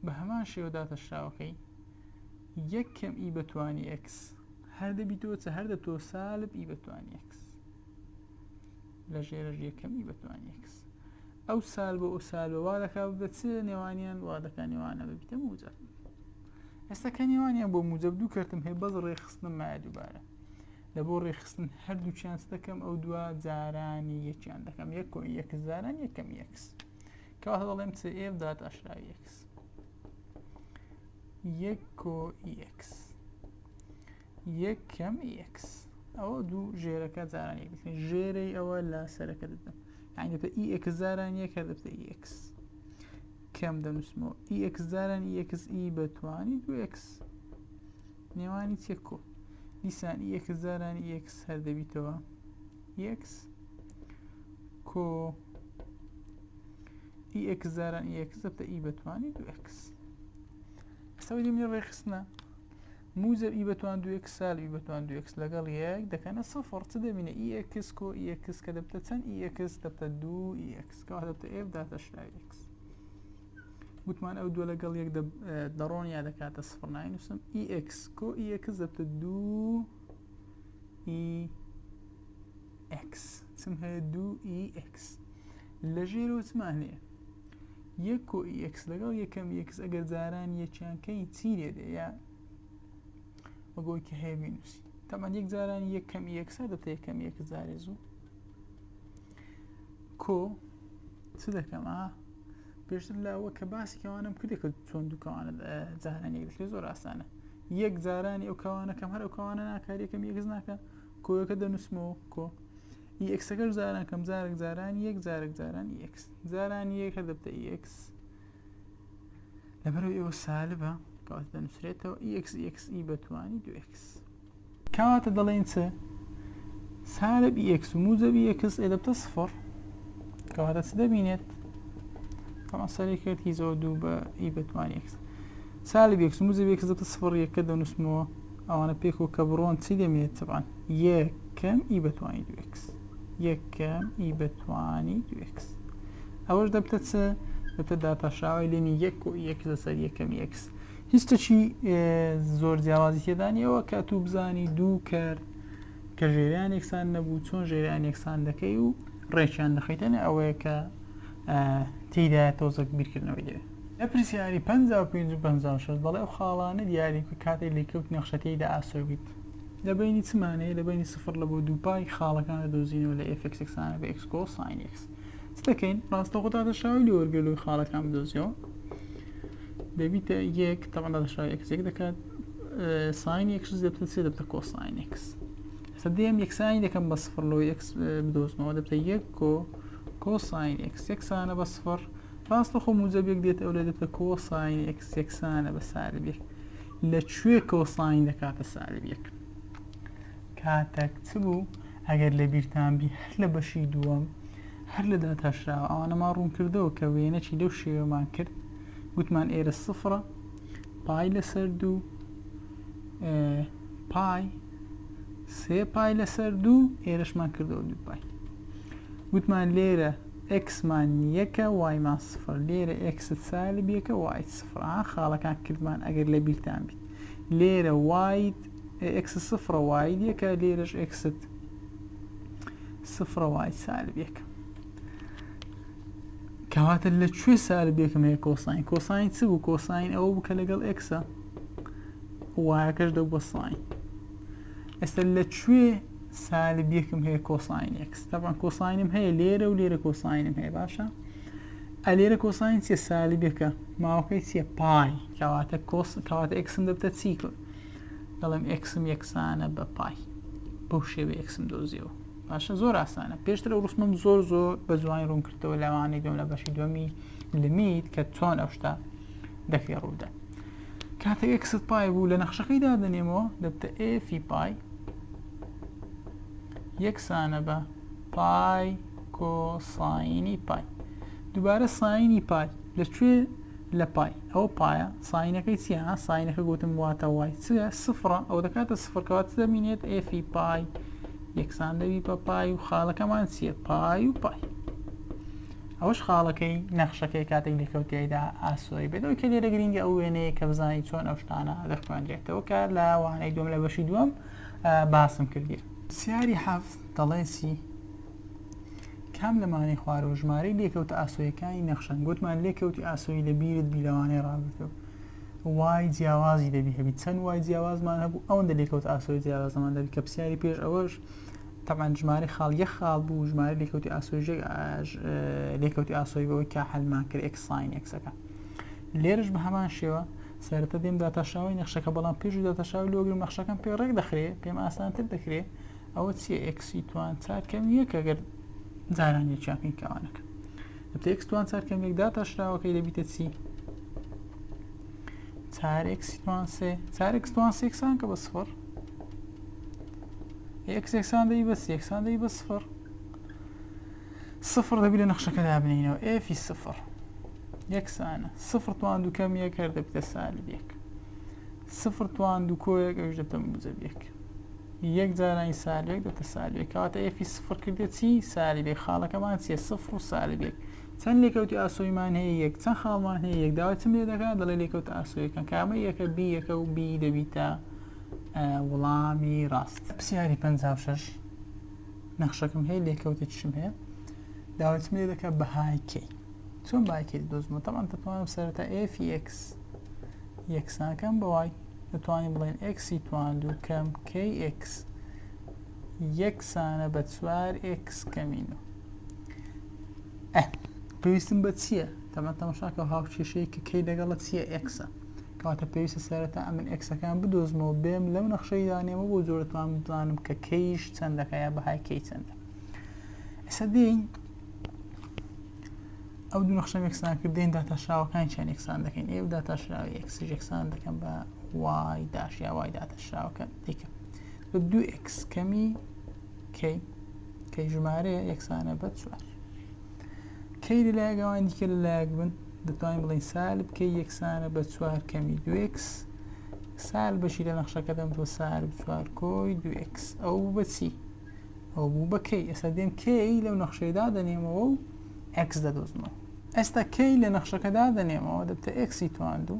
بە هەمان شێوە داتەشراوەکەی یەک کەم ئی بەتوانی ئێکس هەر دەبیتەوە چە هەر دەبتەوە سالب ئی بەتوانی ئێکس لە ژێرەش یەکەم ئی بەتوانی ئێکس ئەو سالبە ئەو سالبە وا دەکا بە چ نێوانیان وا دەکا نێوانە ببیتە موجب ئێستا کە نێوانیان بۆ موجب دوو کەرتم هەیە بەس ڕێخستنم مایە دووبارە لە بۆ ڕێخستن هەردووچیان دەکەم ئەو دووە جارانی یەکیان دەکەم یەک کۆ یەکس جاران یەکەم ئێکس کەواتە دەڵێم چ ئێف داتەشراوی ئێکس یەک کۆ ئێکس یەکەم ئێکس ئەوە دوو ژێرەکە جاران یەک دەکەین ژێرەی ئەوە لە سەرەکە دەدەم یعنی دەبتە ئی ئێکس جاران یەک هەر دەبتە ئی ئێکس کەم دەنووسمەوە EX جاران EXE بەتوانی 2X نێوانی چیە کۆ دیسان EX جاران EX هەر دەبیتەوە EX کۆ EX جاران EX دەبتە E بەتوانی 2X ئەستەوەی دێمنی ڕێخستنە موزە E بەتوان 2X سال E بەتوان 2X لەگەڵ یەک دەکەنە سەفر چ دەبینە EX کۆ EX کە دەبتە چەند EX دەبتە 2EX کەوا دەبتە F داتە شای X گوتمان ئەو دووە لەگەڵ یەک دەڕۆن یا دەکاتە سفر ناینووسم EX کۆ EX دەبتە 2EX چم هەیە 2EX لە ژێرەوە چمان هەیە یەک کۆ EX لەگەڵ یەکەم EX ئەگەر جاران یەکیانکەی چی لێدێ یا وەگەوەی کە هەیە بینووسی تەمان یەک جاران یەکەم EX دەبتە یەکەم EX جارێ زوو کۆ چ دەکەم پێشتر لەوە کە باسی کەوانم کردێک کە چۆن دووکەوانە جاران یەک دەکرێت زۆر ئاسانە یەک جارانی ئەو کەوانەکەم هەر ئەو کەوانە ناکات یەکەم EX ناکە کۆیەکە دەنووسمەوە کۆ EXەکەش جاران کەم جارێک جاران یەک جارێک جاران EX جاران یەک هەر دەبتە EX لەبەرەوەی ئەوە سالبە کەواتە دەنووسرێتەوە EXE بەتوانی 2X کەواتە دەڵێن چ سالب EX و موجب EX دەبتە سفر کەواتە چ دەبینێت طبعا سەری کرد هیزەوە دوو بە E بەتوانی X سالب EX و موجب EX دەبتە سفر یەکە دەنووسمەوە ئەوانە پێکەوە کە بڕۆن چی دەمێت طبعا یەکەم E بەتوانی 2X یەکەم E بەتوانی 2X ئەوەش دەبتە چ دەبتە داتاشاوی لێنی یەک و EX لەسەر یەکەم EX هیچ شتێکی زۆر جیاوازی تێدانیەوە کە تو بزانی دوو کرد کە ژێریان یەکسان نەبوو چۆن ژێریان یەکسان دەکەی و ڕێکیان دەخەیتەنە ئەوەیە کە تێیدا تۆزێک بیرکردنەوەی دێت لە پرسیاری 55 و 56 دەڵێ ئەو خاڵانە دیاری کە کاتێک لێکەوت نەخشەتەیدا ئاسۆی بیت لەبینی چمانەیە لەبینی سفر لە بۆ دووپای خاڵەکانە دۆزینەوە لە FX یەکسانە بە X کۆ ساین X چ دەکەین ڕاستەوخۆ داتەشاوی لە وەرگێلوی خاڵەکان بدۆزیەوە دەبیتە یەک تەمان داتەشاوی X یەک دەکات ساین X دەبتە چێ دەبتە کۆ ساین X ئێستا دێم یەکسانی دەکەم بە سفر لەوەی X بدۆزمەوە دەبتە یەک کۆ ساین X یەکسانە بە سفر ڕاستەوخۆ موجەبێک دێت ئەو لە دەبتە کۆ ساین X یەکسانە بە سالب یەک لەکوێ کۆ ساین دەکاتە سالب یەک کاتێک چ بوو ئەگەر لە بیرتانبی هەر لە بەشی دووەم هەر لە داتاشراوە ئەوانەمان ڕوون کردەوە کە وێنەی لەو شێوەمان کرد گوتمان ئێرە سفرە پای لەسەر دوو پای سێ پای لەسەر دوو ئێرەشمان کردەوە دوو پای گوتمان لێرە Xمان یەکە وایمان سفر لێرە X سالب یەکە وای سفر خاڵەکان کردمان ئەگەر لە بیرتان بیت لێرە وایت X سفرە وای یەکە لێرەش X سفرە وای سالب یەکە کەواتە لەکوێ سالب یەکەم هەیە کۆساین کۆساین چ بوو کۆساین ئەوە بوو کە لەگەڵ Xە وایەکەش دەو بە ساین ئێستا لەکوێ سالب یەکم هەیە کۆساین X طبعا کۆساینم هەیە لێرە و لێرە کۆساینم هەیە باشە ئەلێرە کۆساین چیە سالب یەکە ماوەکەی چیە پای کەواتە Xم دەبتە چی کرد دەڵێم Xم یەکسانە بە پای بەو شێوە Xم دۆزیەوە باشە زۆر ئاسانە پێشتر ئەو ڕوسمم زۆر بە جوانی ڕوون کردەوە لەوانەی دوم لە بەشی دووەمی لمیت کە چۆن ئەو شتە دەکرێت ڕوودا کاتێک Xت پای بوو لە نەخشەکەی دادەنێمەوە دەبتە F پای یەکسانە بە پای کۆساینی پای دووبارە ساینی پای لەکوێ لە پای ئەو پایە ساینەکەی چیە ساینەکە گوتم واتە وای چیە سفرە ئەو دەکاتە سفرکەوات دەبینێت F پای یەکسان دەبی بە پای و خاڵەکەمان چییە پای و پای ئەوەش خاڵەکەی نەخشەکەی کاتێک لێکەوتیایدا ئاسۆی بێت ئەوەی کە لێرە گرنگە ئەو وێنەیە کە بزانیت چۆن ئەو شتانە دەخوێنرێتەوە کە لە وانەی دووەم لە بەشی دووەم باسم کردی سیاری حەفت دەڵێسی کام لەمانەی خوارەوە ژمارەی لێکەوتە ئاسۆیەکانی نەخشەن گوتمان لێکەوتی ئاسۆی لە بیرت بی لەوانەی ڕابردەوە وای جیاوازی دەبی هەبی چەند وای جیاوازمان هەبوو ئەوەندە لێکەوت ئاسۆی جیاوازمان دەبی کە پرسیاری پێش ئەوەش طبعا ژمارەی خاڵ یەک خاڵ بوو ژمارە لێکەوتی ئاسۆی لێکەوتی ئاسۆی بەوەی کا حەلمان کرد X ساین Xەکە لێرەش بە هەمان شێوە سەرەتا دێم داتاشاوی نەخشەکە بەڵام پێش داتاشاوی لۆگرم نەخشەکەم پێ ڕێک دەخرێت پێم ئاسانتر دەکرێت ئەوە چیە Xی توان چار کەم یەک ئەگەر جاران یەکیانکەی کەوانەکە دەبتە x توان 4 کەم 1 داتەشراوەکەی دەبیتە چی 4x توان 3 4x توان 3 یەکسان کە بە سفر x یەکسان دەی بە 3 یەکسان دەی بە سفر سفر دەبی لە نەخشەکەدا بنینەوە f سفر یەکسانە سفر توان 2 کەم 1 هەر دەبتە سالب 1 سفر توان 2 کۆیەک ئەوش دەبتە موجب 1 یەک جارانی سالب 1 دەبتە سالب 1 کەواتە f سفر کردێت چی سالب 1 خاڵەکەمان چیە سفر و سالب 1 چەند لێکەوتی ئاسۆیمان هەیە یەک چەند خاڵمان هەیە یەک داوای چم لێ دەکات دەڵێ لێکەوتە ئاسۆیەکان کامە یەکە b یەکە و b دەبیتە وەڵامی ڕاست پرسیاری 56 نەخشەکەم هەیە لێکەوتی چشم هەیە داوای چم لێ دەکات بەهای k چۆن بەهای k دۆزمەوە تەمان دەتوانم سەرەتا f x یەکسانکەم بەوای دەتوانین بڵێن x توان 2 کەم kx یەکسانە بە 4x کەمینەوە پێویستم بە چییە؟ تەمە تەماشاکە هاوکێشەیە کە کەی لەگەڵە چییە ئەکسە کەواتە پێویستە سەرەتا ئەمن ئەکسەکان بدۆزمەوە بێم لەو نەخشەی دانێمە بۆ جۆرەتوان بزانم کە کەیش چەندەکە یا بەهای کەی چەندە ئێستا دێین ئەو دوو نەخشەم یەکسان کردین داتاشراوەکانی چیان یەکسان دەکەین ئێوە داتاشراوی ئەکسیش یەکسان دەکەم بە y داش یا y داتاشراوەکە دیکە بە 2x کەمی کەی ژمارەیە یەکسانە بە 4 کەی لەلایەک ئەوان دیکە لەلایەک بن دەتوانین بڵین سالب کەی یەکسانە بە 4 کەمی 2x سالب بەشی لە نەخشەکە دەم تۆ سالب 4 کۆی 2x ئەو بوو بە چی؟ ئەو بوو بە کەی ئێستا دێم کەی لەو نەخشەیەدا دەنێمەوە و x دەدۆزمەوە ئێستا کەی لە نەخشەکەدا دەنێمەوە دەبتە x توان 2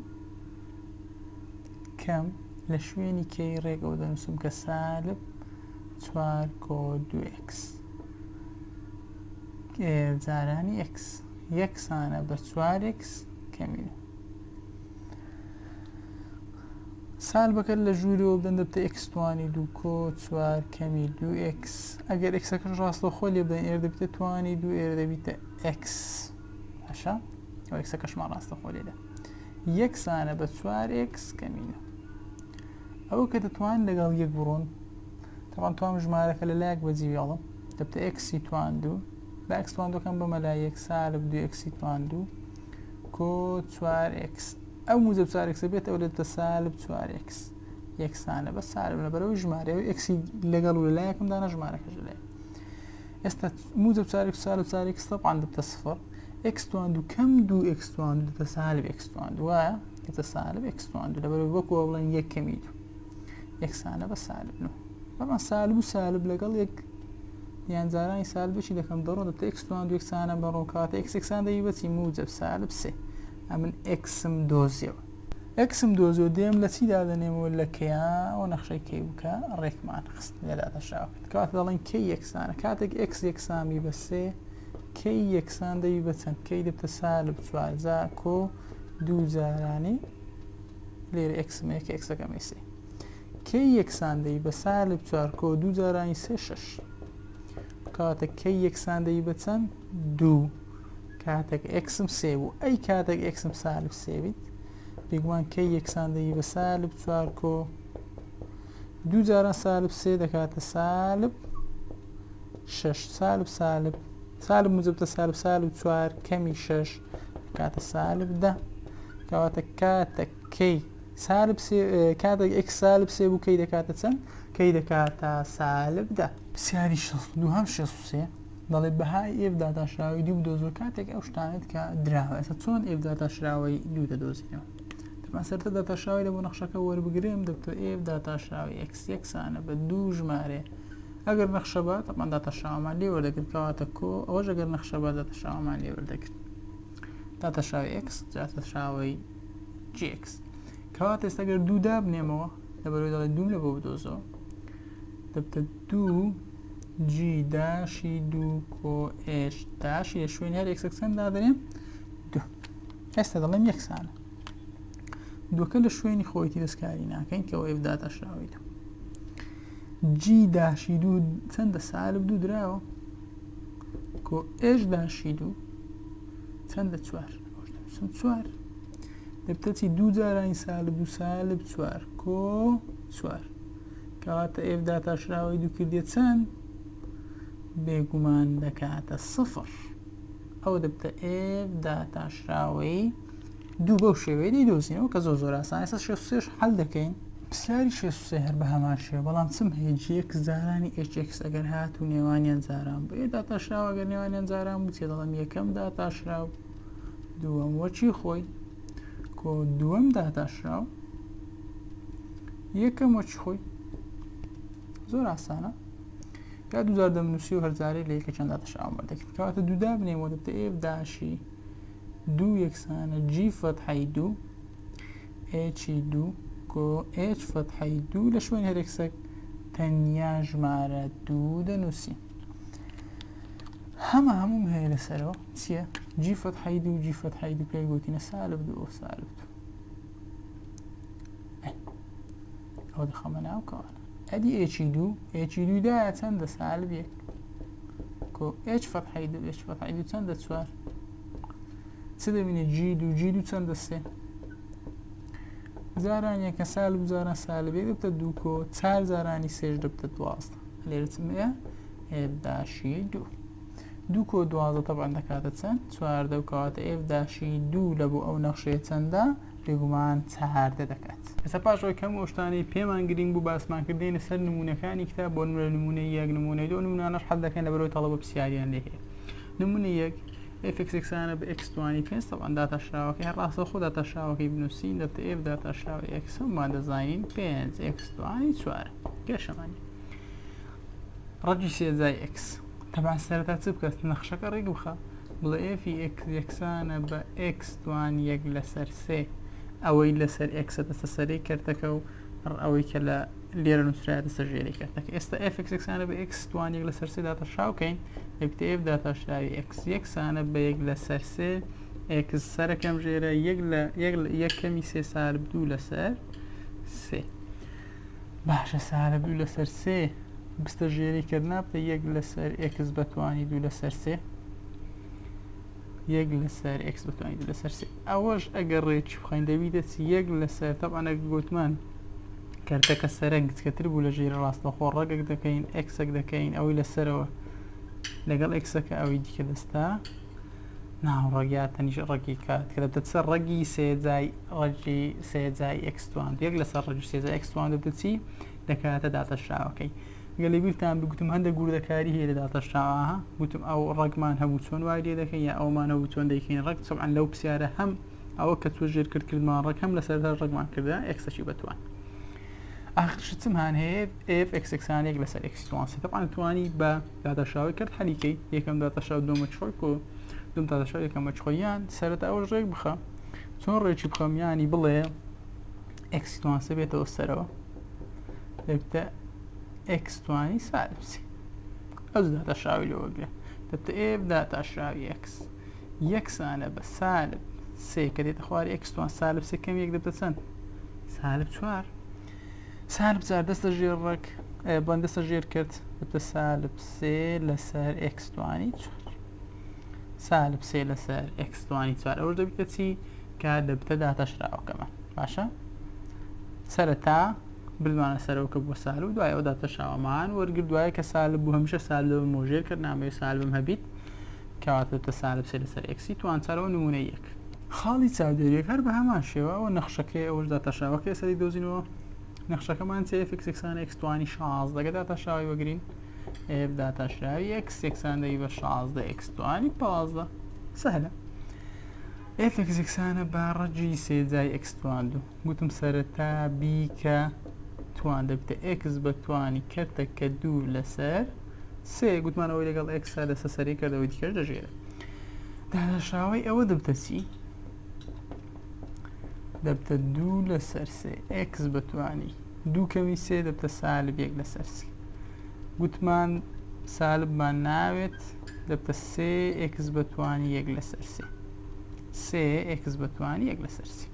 کەم لە شوێنی کەی ڕێگەوە دەنووسم کە سالب 4 کۆ 2x جارانی x یەکسانە بە 4x کەمینە سالبەکە لە ژوورەوە بدەن دەبتە x توانی 2 کۆ 4 کەمی 2x ئەگەر xەکەش ڕاستەوخۆ لێ بدەین ئێرە دەبیتە توانی 2 ئێرە دەبیتە x هەشا ئەو xەکەشمان ڕاستەخۆ لێدە یەکسانە بە 4x کەمینە ئەوە کە دەتوان لەگەڵ یەک بڕۆن تەوان توان ژمارەکە لەلایەک بەجیێڵم دەبتە x توان 2 بە x توان 2 کەم بە مەلایەک سالب 2x توان 2 کۆ 4x ئەو موجب 4x بێت ئەو دەبتە سالب 4x یەکسانە بە سالب لەبەرەوەی ژمارەوەی x لەگەڵ و لەلایەکم دانا ژمارەکەش لەلایەک ئێستا موجب 4x سالب 4x طبعا دەبتە صفر x توان 2 کەم 2x توان 2 دەبتە سالب x توان 2 وایە دەبتە سالب x توان 2 لەبەرەوەی وەکو بڵێن یەک کەمی 2 یەکسانە بە سالب 9 طبعا سالب و سالب لەگەڵ یەک یان جارانی سالبشی دەکەم دەڕۆ دەبتە x توان 2 یەکسانە بەڕۆ کاتە x یەکسان دەی بەچی موجب سالب 3 ئەمن xم دۆزیەوە xم دۆزیەوە دێم لە چی دادەنێمەوە لە کەیە ئەو نەخشەی کەی بکە ڕێکمان خست لە داتەشراوەکەت کاتە دەڵێن کەی یەکسانە کاتێک x یەکسامی بە 3 کەی یەکسان دەی بە چەند کەی دەبتە سالب 4 جا کۆ 2 جارانی لێرە xم یەکە xەکەمی 3 کەی یەکسان دەی بە سالب 4 کۆ 2 جارانی 3 6 کاتێک کەی یەکسان دەی بە چەند 2 کاتێک xم 3 بوو ئەی کاتێک xم سالب 3 بیت بێگومان کەی یەکسان دەی بە سالب 4 کۆ 2 جاران سالب 3 دەکاتە سالب 6 سالب موجبتە سالب 4 کەمی 6 کاتە سالب 10 کەواتە کاتێک کەی سالب 3 کاتێک x سالب 3 بوو کەی دەکاتە چەند کەی دەکاتە سالب 10 پرسیاری 62 هەم 63 دەڵێ بەهای f داتاشراوی 2 بدۆزەوە کاتێک ئەو شتانێت کە دراوە ئێستا چۆن f داتاشراوی 2 دەدۆزینەوە تەمان سەرەتا داتاشراوی لە بۆ نەخشەکە وەربگرێم دەبتە f داتاشراوی x یەکسانە بە 2 ژمارە ئەگەر نەخشە بە تەمان داتاشراوەمان لێ وەردەگرت کەواتە کۆ ئەوەش ئەگەر نەخشە بە داتاشراوەمان لێ وەردەگرت داتاشراوی x داتاشراوی gx کەواتە ئێستا ئەگەر 2 دابنێمەوە لەبەرەوەی دەڵێ 2 لە بۆ بدۆزەوە دەبتە 2 g داشی 2 کۆ h داشی لە شوێنی هەر یەکسەک چەند دادەنێم 2 ئێستا دەڵێم یەکسانە دووەکە لە شوێنی خۆیتی دەستکاری ناکەین کە ئەو f داتاشراوی 2 g داشی 2 چەندە سالب 2 دراوە کۆ h داشی 2 چەندە 4 4 دەبتە چی 2 جارانی سالب 2 سالب 4 کۆ 4 کەواتە f داتاشراوی 2 کردێت چەند بێگومان دەکاتە 0 ئەو دەبتە f داتاشراوەی دوو بەو شێوەیە دەیدۆزینەوە کە زۆر ئاسان. ئێستا 63 حەل دەکەین. پرسیاری 63 هەر بە هەمان شێوە، بەڵام چم هەیە g(x) زارانی hx ئەگەر هات و نێوانیان زاران بوو. داتاشراوە ئەگەر نێوانیان زاران بوو چێ دەڵێم یەکەم داتاشراو دووەم وەچی خۆی کۆ دووەم داتاشراو یەکەم وەچی خۆی. زۆر ئاسانە. یا دووزار دەمنووسی و هەرجارێ لە یەکە چەند داتاشراوم بەردەکەین. کەواتە دوودا بنێمەوە دەبتە f داشی دوو یەکسانە g فەتحەی دوو h دوو کۆ h فەتحەی دوو لە شوێن هەرێکسەک تەنیا ژمارە دوو دەنووسین. هەموم هەیە لەسەرەوە چییە؟ g فەتحەی دوو g فەتحەی دوو پێی گوتینە سالب دوو سالب دوو. ئەو دەخەمە ناو کەوانە. ئەدی h دوو دایە چەندە سالب یەک کۆ h فەتحەی دوو h فەتحەی دوو چەندە چوار. چ دەبینێت g دوو چەندە سێ. زاران یەکە سالب زاران سالب یەک دەبتە دوو کۆ چار زارانی سێش دەبتە دوازدە. لێرە چمەیە f داشی دوو کۆ دوازدە تەبعەن دەکاتە چەند؟ چواردە و کەواتە f داشی دوو لە بۆ ئەو نەخشەیە چەندە؟ بێگومان چاردە دەکات. ئێستا پاشەوەی کەم ئەوشتانەی پێمان گرنگ بوو باسمانکردێنە سەر نمونونەکانی کتاب بۆ نمونەی یەک نمونەی دو نمونانەش حەل دەکەین لەبەرەوەی تەڵەبە پرسیاریان لێ هەیە. نمونەی یەک f(x)ە بە x توانی 5 طبعا داتاشراوەکەی هەڕاستە خۆ داتاشراوەکەی بنووسین دەبتە f داتاشراوە x هەمومان دەزانین 5 x توانی 4 گەشەمانی ڕەجی سێجای x. طبعا سەرەتا چ بکات نەخشەکە ڕێک بخە بڵێ f یەکسانە بە x توانی 1 لەسەر 3 ئەوەی لەسەر x دەستە سەرەی کردەکە و ئەوەی کە لە لێرە نووسرا دەستە ژێری کردەکە. ئێستا f(x)ە بە x توانی 1 لەسەر 3 داتاشراوکەین دەبتە f داتاشراوی x یەکسانە بە 1 لەسەر 3 x سەرەکەم ژێرە یەکەمی 3 سالب 2 لەسەر 3. باشە سالب 2 لەسەر 3 بستە ژێری کردنا بتە 1 لەسەر x بەتوانی 2 لەسەر 3 1 لەسەر x بەتوانی 2 لەسەر 3. ئەوەش ئەگەر ڕێکی بخەین دەبیدە چی 1 لەسەر طبعا ئەگە گوتمان کەرتەکە سەرنگ کەتر بوو لە ژێرە ڕاستەخۆ ڕەگەک دەکەین xەک دەکەین ئەوەی لەسەرەوە لەگەڵ xەکە ئەوەی دیکە دەستا ناوڕەگیات تەنیش ڕەگی کات کە دەبتە سەر ڕەگی سێجای x توان 1 لەسەر ڕەگی سێجای x توان دەبتە چی دەکاتە داتاشراوەکەی. گەلی بیرتان بگوتم هەندێک گوردەکاری هەیە لە داتاشراوەها گوتم ئەو ڕەگمان هەبوو چۆن وای لێ دەکەین یا ئەومان هەبوو چۆن دەیکەین ڕەگ طبعا لەو پرسیارە هەم ئەوە کە تۆ ژێر کردمان ڕەگ هەم لەسەر ڕەگمان کردە xەکی بەتوان. آخرش چمان هەیە f x(1) لەسەر x توان سێ طبعا توانی بە داتاشراوی کرد حەلیکەی یەکەم داتاشراو دووەمە چۆی کۆ دوم داتاشراو یەکەمە چۆیان سەرەتا ئەوەش ڕێک بخە چۆن ڕێکی بخەم یانی بڵێ x توان سێ بێتەوە سەرەوە دەبتە x توانی سالب سێ ئەو داتاشراوی لەوەگرە دەبتە f داتاشراوی x یەکسانە بە سالب سێ کە دێتە خواری x توان سالب سێ کەم یەک دەبتە چەند؟ سالب 4. سالب 4 دەستە ژێر ڕێک بەندەستە ژێر کرد دەبتە سالب 3 لەسەر x توانی 4 سالب 3 لەسەر x توانی 4 ئەوە دەبێتە چی کە دەبتە داتاشراوەکەمە. باشە سەرەتا بردمانە سەرەوەکە بۆ سالب و دوای ئەو داتاشراوەمان وەرگرت دوایە کە سالب بوو هەمیشە سالب مۆژێر کرد نامەوێت سالبم هەبیت کەواتە دەبتە سالب 3 لەسەر x توان 4ەوە نمونەی یەک. خاڵی چاودێریەک هەر بە هەمان شێوە ئەوە نەخشەکەی ئەوەش داتاشراوەکەی سەری دۆزینەوە نەخشەکەمان چێ f(x) توانی 16 دەگە داتاشراوی وەگرین f داتاشراوی x یەکساندەی بە 16 x توانی 15 سهلە. f(x) بە ڕەجی سێجای x توان 2 گوتم سەرەتا بیکە توان دەبتە x بەتوانی کەرتەکە 2 لەسەر 3 گوتمانەوەی لەگەڵ x دەستە سەری کردەوەی دیکەش دەژێرە. داتاشراوی ئەوە دەبتە چی؟ دەبتە 2 لەسەر 3 x بەتوانی 2 کەمی 3 دەبتە سالب 1 لەسەر 3 گوتمان سالبمان ناوێت دەبتە 3 x بەتوانی 1 لەسەر 3 x بەتوانی 1 لەسەر 3.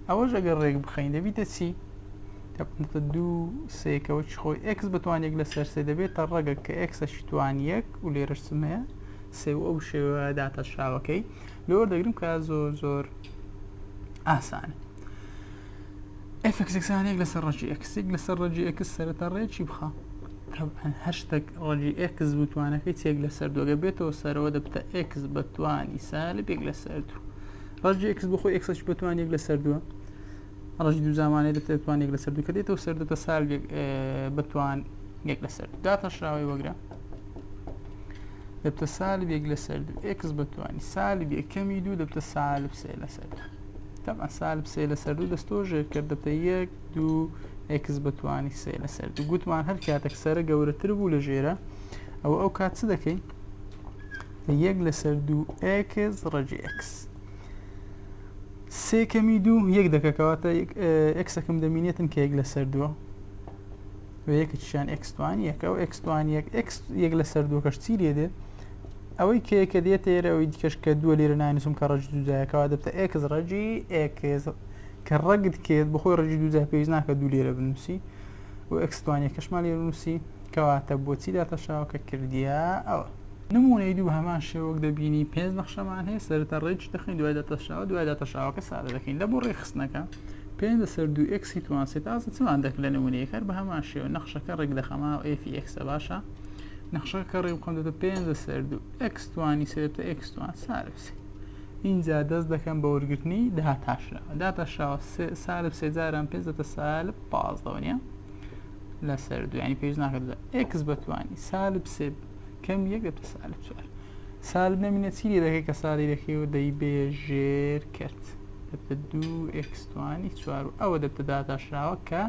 ئەوەش ئەگەر ڕێک بخەین دەبیتە چی؟ دەبتە 2 3کەوە چ خۆی x بەتوانی 1 لەسەر 3 دەبێتە ڕەگە کە xەشی توانی 1 و لێرەش چمەیە سێ و ئەو شێوە داتاشراوەکەی لەوە دەگرم کە زۆر ئاسانە. f(x) لەسەر ڕەجی x لەسەر ڕەجی x سەرەتا ڕێکی بخە طبعا هشتك ڕەجی ئێکس بتوانەکەی چێک لەسەر دووەگە بێتەوە سەرەوە دەبتە ئێکس بەتوانی سالب یەک لەسەر دوو. ڕەجی ئێکس بخۆی ئێکسەش بتوان یەک لەسەر دووە، ڕەجی دوو زمانەیە دەبتە بتوان یەک لەسەر دوو کە دێتەوە سەر دەبتە سالب بتوان یەک لەسەر دوو. داتەشراوەی وەگرە دەبتە سالب یەک لەسەر دوو ئێکس بتوانی سالب یەکەمی دوو دەبتە سالب سێ لەسەر دوو. طبعا سالب سێ لەسەر دوو دەستەوە ژێر کرد دەبتە یەک دوو ئێکس بتوانی سێ لەسەر دوو. گوتمان هەر کاتێک سەرە گەورەتر بوو لە ژێرە ئەو کات چ دەکەین؟ یەک لەسەر دوو ئێکس ڕەجی ئێکس سێکەمی دوو یەک دەکەکەواتە ئێکسەکەم دەمینێتن کە یەک لەسەر دووە و یەکیشیان ئێکس توانی یەک ئەو ئێکس توانی یەک ئێکس یەک لەسەر دووەکەش چی لێ دێت؟ ئەوەی کە دێتە ئێرە ئەوەی دیکەش کە دووە لێرە نانووسم کە ڕەجی دووجایەکەوە دەبتە ئێکس ڕەجی ئێکس کە ڕەگت کێت بخۆی ڕەجی دووجای پێویست ناکە دوو لێرە بنووسی و ئێکس توانیەکەشمان لێرە نووسی کەواتە بۆچی داتەشاوە کە کردیا ئەوە. نمونەی دوو هەمان شێوەک دەبینی پێنج نەخشەمان هەیە سەرەتا ڕێج دەخین دوای داتەشاوە دوای داتەشاوەکە سادە دەکەین لە بۆ ڕێخستنەکە پێنج لەسەر دوو ئێکسی توان سێ تازە چمان دەک لە نمونەیەک هەر بە هەمان شێوە نەخشەکە ڕێک دەخەما و ئێفی ئێکسە باشە نەخشەکە ڕێ بخۆم دەبێتە پێنج لەسەر دوو ئێکس توانی سێ دەبێتە ئێکس توان سالب سێ. اینجا دەست دەکەم بە وەرگرتنی داتەشاوە داتەشاوە سالب سێ جاران پێنج دەبێتە سالب پازدەوە نییە لەسەر دوو یعنی پێویست ناکات ئێکس بەتوانی سالب سێ کەم یەک دەبتە سالب چوار. سالب نەمینە چی لێ دەکەی کە ساڵی دەکەی و دەیبێژێر کرد دەبتە دوو ئێکس توانی چوار و ئەوە دەبتە داتەشاوە کە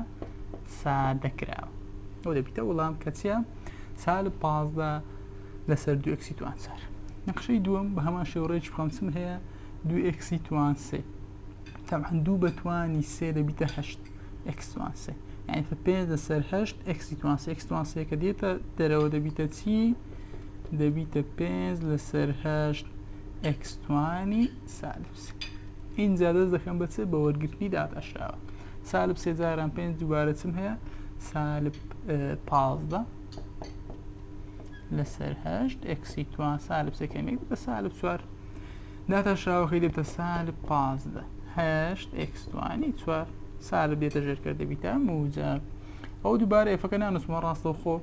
سادەکراوە ئەو دەبیتە وەڵام کە چیە؟ سالب پازدە لەسەر دوو ئێکسی توان چوار. نەخشەی دووەم بە هەمان شێوە ڕێج بخەم چم هەیە دوو ئێکسی توان سێ تەبعەن دوو بەتوانی سێ دەبیتە هەشت ئێکس توان سێ یعنی تە پێنج لەسەر هەشت ئێکسی توان سێ ئێکس توان سێ کە دێتە دەرەوە دەبیتە چی؟ دەبیتە پێنج لەسەر هەشت ئێکس توانی سالب سێ. اینجا دەست دەکەم بە چ؟ بە وەرگرتنی داتەشاوە سالب سێ جاران پێنج دووبارە چم هەیە سالب پازدە لەسەر هەشت ئێکسی توان سالب سێ کەمێک دەبتە سالب چوار. داتەشاوەکەی دەبتە سالب پازدە هەشت ئێکس توانی چوار سالب دێتە ژێرکە دەبیتە موجب. ئەو دووبارە ئێفەکە نانووسمە ڕاستەوە خۆ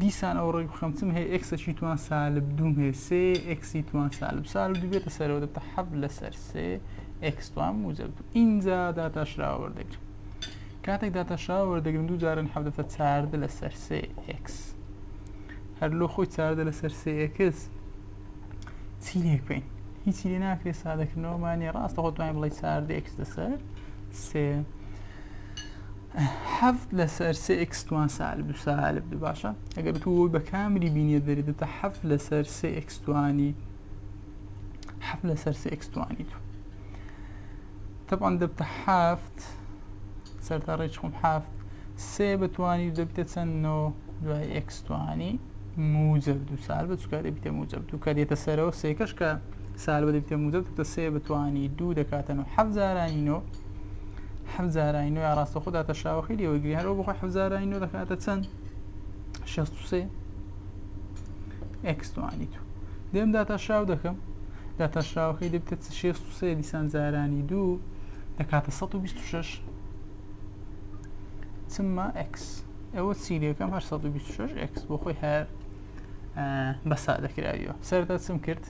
دیسان ئەو ڕێک بخەم چم هەیە ئێکسەشی توان سالب دووم هەیە سێ ئێکسی توان سالب دوو بێتە سەرەوە دەبتە حەفت لەسەر سێ ئێکس توان موجب دوو. اینجا داتەشاوە وەردەگرم کاتێک داتەشاوە وەردەگرم دوو جاران حەفت دەبتە چاردە لەسەر سێ ئێکس هەر لۆ خۆی چاردە لەسەر سێ ئێکس چی لێک بین هیچی لێ ناکرێت سادەکردنەوەمانێ ڕاستە خۆ توانین بڵێ چاردە ئێکس لەسەر سێ حەفت لەسەر سێ ئێکس توان سالب دوو سالب دوو باشە ئەگەر تو بە کامری بینیە دەری دەبتە حەفت لەسەر سێ ئێکس توانی حەفت لەسەر سێ ئێکس توانی دوو طبعاً دەبتە حەفت سەرتا ڕێج خۆم حەفت سێ بەتوانی دەبتە چەندنەوە دوای ئێکس توانی موجب دوو سالب چکە دەبیتە موجب دوو کە دێتە سەرەوە سێکەش کە سالب دەبیتە موجب دەبتە سێ بەتوانی دوو دەکاتەنەوە حەفت زارانینەوە حەفت زارانینەوە یا ڕاستەوخۆ داتەشاوەکەی لێوەگری هەرەوە بخۆی حەفت زارانینەوە دەکاتە چەند؟ شەست و سێ ئێکس توانی دوو. دێم داتەشاو دەکەم داتەشاوەکەی دەبتە شەست و سێ دیسان زارانی دوو دەکاتە سەد و بیست و شەش چممە ئێکس ئەوە چی لێکەم هەر سەد و بیست و شەش ئێکس بۆ خۆی هەر بە سادەکراویەوە سەرەتا چم کرد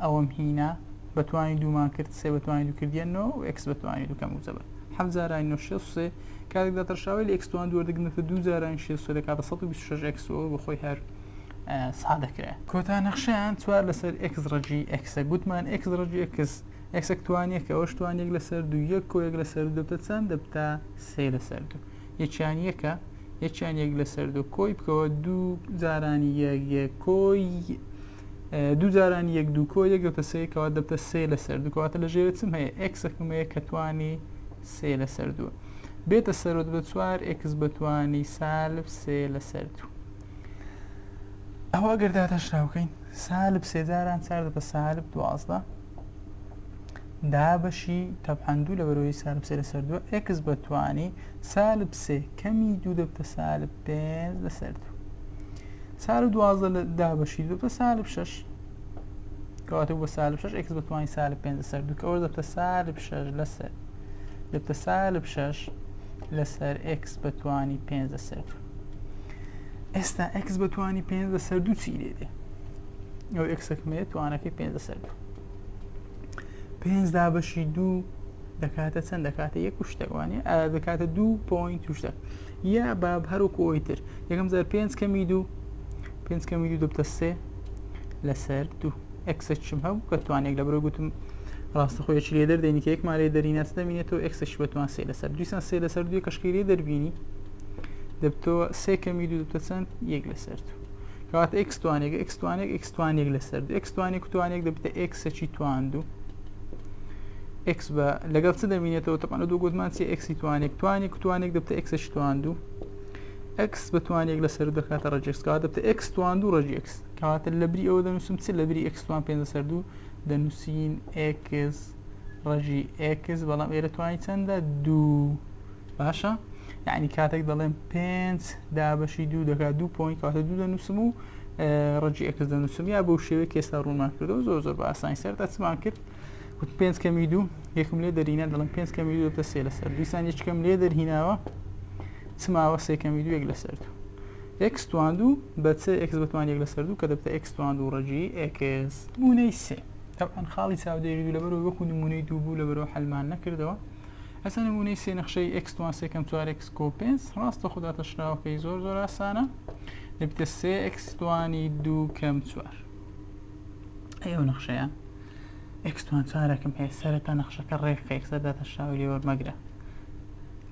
ئەوەم هینە بەتوانی دوومان کرد سێ بەتوانی دوو کردیەنەوە و ئێکس بەتوانی دوو کە موجبە حەفت زارانی شەست و سێ کاتێک داتەشاوی لە ئێکس توان دوو وەردەگرنەوە دوو زارانی شەست و سێ دەکاتە سەد و بیست و شەش ئێکس و بۆ خۆی هەر سادەکرا. کۆتا نەخشەیان چوار لەسەر ئێکس ڕەجی ئێکسە گوتمان ئێکس ڕەجی ئێکس ئێکسێک توانیەکە ئەوەش توانیەک لەسەر دوو یەک کۆ یەک لەسەر دوو دەبتە چەند دەبتە سێ لەسەر دوو یەکیان یەکە یەکیان یەک لەسەر دوو کۆی بکەوە دوو زارانی یەک کۆی دوو زارانی یەک دوو کۆ یەک دەبتە سێ کەواتە دەبتە سێ لەسەر دوو کەواتە لە ژێرە چم هەیە ئێکسێکم هەیە کە توانی سێ لەسەر دووە بێتە سەرەوە دەبێت چوار ئێکس بەتوانی سالب سێ لەسەر دوو. ئەوە ئەگەر داتەشاوکەین سالب سێ جاران چار دەبە سالب دوازدە دابەشی تەبعەن دوو لە بەرەوەی سالب سێ لەسەر دووە ئێکس بەتوانی سالب سێ کەمی دوو دەبتە سالب پێنج لەسەر دوو سالب دوازدە لە دابەشی دەبتە سالب شەش کەواتە بۆ سالب شەش ئێکس بەتوانی سالب پێنج لەسەر دوو کەەوە دەبتە سالب شەش لەسەر دەبتە سالب شەش لەسەر ئێکس بەتوانی پێنج لەسەر دوو. ئێستا x بەتوانی 5 لەسەر 2 چی لێدێ ئەو ئەکسەکمێت توانەکەی 5 لەسەر 2 5 دابەشی 2 دەکاتە چەند دەکاتە 1 شتێکوانێ دەکاتە 2.2 شتێک یا باب هەروکو ئەوی تر یەکەم زار 5 کەمی 2 5 کەمی 2 دەبتە 3 لەسەر 2 ئەکسەچم هەبوو کە توانێک لە بەرەو گوتم ڕاستەخۆیەکی لێ دەردێنی کە یەکمان لێ دەرینات دەمێنێتەوە ئەکسەش بەتوان 3 لەسەر 2 3 لەسەر 2 کەشکی لێ دەربینی دەبتەوە 3 کەمی 2 دەبتە چەند 1 لەسەر 2 کەواتە x توانێک x توانێک x توانێک لەسەر 2 x توانێک توانێک دەبتە x توان 2 x بە لەگەڵ چ دەمێنێتەوە تەپانە دوو گوتمان چی x توانێک توانێک دەبتە x توان 2 x بەتوانێک لەسەر دەکاتە ڕەجی x کەواتە دەبتە x توان 2 ڕەجی x کەواتە لە بری ئەوە دەنووسم چ لە بری x توان 5 لەسەر 2 دەنووسین x ڕەجی x بەڵام ئێرە توانی چەندە 2 باشە یعنی کاتێک دەڵێم 5 دابەشی 2 دەکات 2 پوینت کەواتە 2 دەنووسم و ڕەجی x دەنووسم یا بەو شێوەیە کە ئێستا ڕوونمان کردەوە زۆر بە ئاسانی سەرتا چمان کرد 5 کەمی 2 یەکم لێ دەرینە دەڵێم 5 کەمی 2 دەبتە 3 لەسەر 2 یەکەم لێ دەرهیناوە چماوە 3 کەمی 2 1 لەسەر 2 x توان 2 بە چ x بەتوان 1 لەسەر 2 کە دەبتە x توان 2 ڕەجی x نمونەی 3 طبعا خاڵی چاودێری 2 لەبەرەوە وەکو نمونەی 2 بوو لەبەرەوە حەلمان نەکردەوە ئەسا نمونەی 3 نەخشەی x توان 3 کەم 4 x کۆ 5 ڕاستە خوداتە شراوەکەی زۆر ئاسانە دەبتە 3 x توانی 2 کەم 4 ئەو نەخشەیە x توان 4کم هەیە سەرەتا نەخشەکە ڕێکخە x دەداتە شاوی لێ وەرمەگرە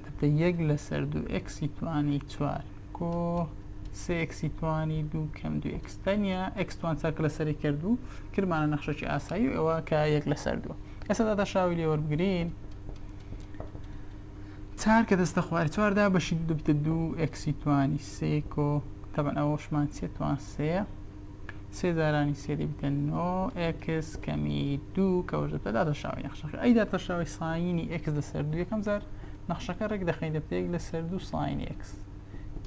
دەبتە 1 لەسەر 2 x توانی 4 کۆ 3 x توانی 2 کەم 2 x تەنیا x توان 4 لەسەری کردو کردمانە نەخشەی ئاسایی و ئەوە کە 1 لەسەر 2 ئێستا داتە شاوی لێ وەربگرین 4 کە دەستە خواری 4 دابەشی دەبتە 2 x توانی 3 کۆ طبعا ئەوەشمان 3 توان 3 3 زارانی 3 دەبتە 9 x کەمی 2 کەوەش دەبتە داتە شاوی نەخشەکە ئەی داتە شاوی ساینی x لەسەر 2 یەکەم زار نەخشەکە ڕێک دەخەین دەبتە 1 لەسەر 2 ساینی x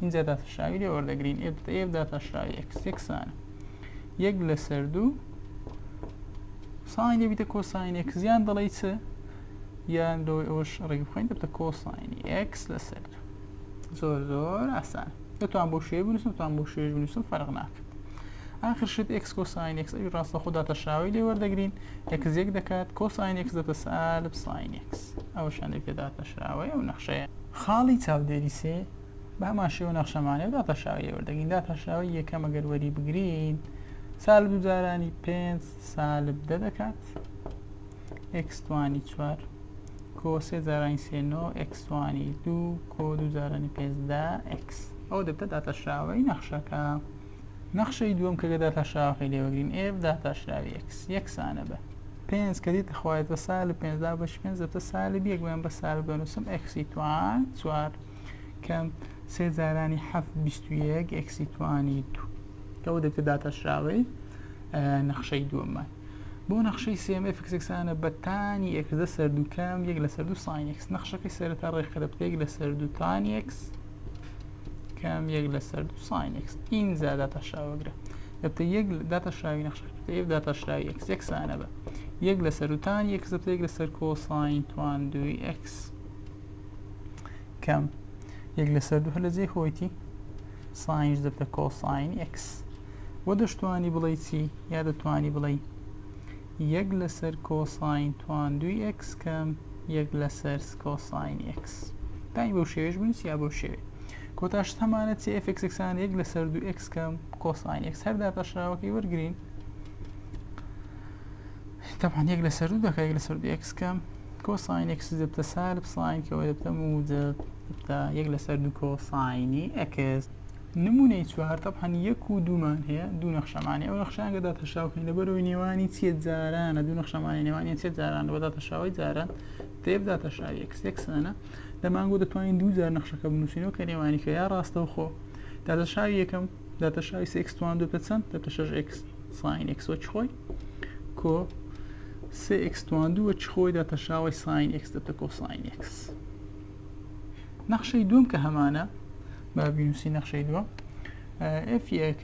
اینجا داتە شاوی لێ وەردەگرین f داتە شاوی x یەکسانە 1 لەسەر 2 ساین دەبیتە کۆساین x یان دەڵێی چ یان دەوەی ئەوەش ڕێک بخۆین دەبتە کۆساینی x لەسەر 2 زۆر ئاسانە دەتوان بۆ شێوە بنووسم توان بۆ شێوەش بنووسم فەرق ناکات آخر شت x کۆساین x ئەوی ڕاستە خۆ داتە شاوی لێ وەردەگرین x 1 دەکات کۆساین x دەبتە سالب ساین x ئەوەشان دەبێت داتە شاوی ئەو نەخشەیە خاڵی چاودێری 3 بە هەمان شێوە نەخشەمانێ داتە شاوی لێ وەردەگرین داتە شاوی یەکەم ئەگەر وەری بگرین سالب 2 جارانی 5 سالب 10 دەکات x توانی 4 کۆ 3 زارانی 3 9 x توانی 2 کۆ 2 زارانی 15 x ئەو دەبتە داتە شاوی نەخشەکە نەخشەی دووەم کە داتە شاوەکەی لێوەگرین f داتە شاوی x یەکسانە بە 5 کە دیتە خوایەتە سالب 5 دابەش 5 دەبتە سالب 1 بە سالب دەنووسم x توان 4 کەم 3 زارانی 7 21 x توانی 2 کەەوە دەبتە داتە شاوی نەخشەی دووەممان بۆ نەخشەی سێم f یەکسانە بە تانی x لەسەر 2 کەم 1 لەسەر 2 ساین x نەخشەکەی سەرەتا ڕێکخە دەبتە 1 لەسەر 2 تانی x کەم 1 لەسەر 2 ساین x اینجا داتە شاوەگرە دەبتە 1 داتە شاوی نەخشەکە f داتە شاوی x یەکسانە بە 1 لەسەر 2 تانی x دەبتە 1 لەسەر کۆساین توان 2 x کەم 1 لەسەر 2 هەر لە جێ خۆیتی ساینش دەبتە کۆساین x وە دەشتوانی بڵێ چی یا دەتوانی بڵێ 1 لەسەر کۆساین توان 2 x کەم 1 لەسەر کۆساین x تانی بەو شێوەیەش بنووسی یا بەو شێوەیە کۆتاش هەمانە چی f یەکسان 1 لەسەر 2 x کەم کۆساین x هەر داتە شاوەکەی وەرگرین طبعا 1 لەسەر 2 دەکات 1 لەسەر 2 x کەم کۆساین x دەبتە سالب ساین کەەوە دەبتە موجب دەبتە 1 لەسەر 2 کۆساینی x نمونەی 4 طبعا 1 و 2مان هەیە دوو نەخشەمانی ئەو نەخشان کە داتە شاوەکەی لەبەرەوەی نێوانی چێت جارانە دوو نەخشەمانی نێوانی چێت جاران لەوە داتە شاوی جاران تێب داتە شاوی x یەکسانە دەمانگۆ دەتوانین 2 جار نەخشەکە بنووسینەوە کە نێوانیکە یا ڕاستەوخۆ داتە شاوی یەکەم داتە شاوی 6x توان دەبتە چەند دەبتە 6x ساین x وە چخۆی کۆ 3x توان 2 وە چخۆی داتە شاوی ساین x دەبتە کۆساین x نەخشەی دووەم کە هەمانە با بینووسی نەخشەی دووەم f x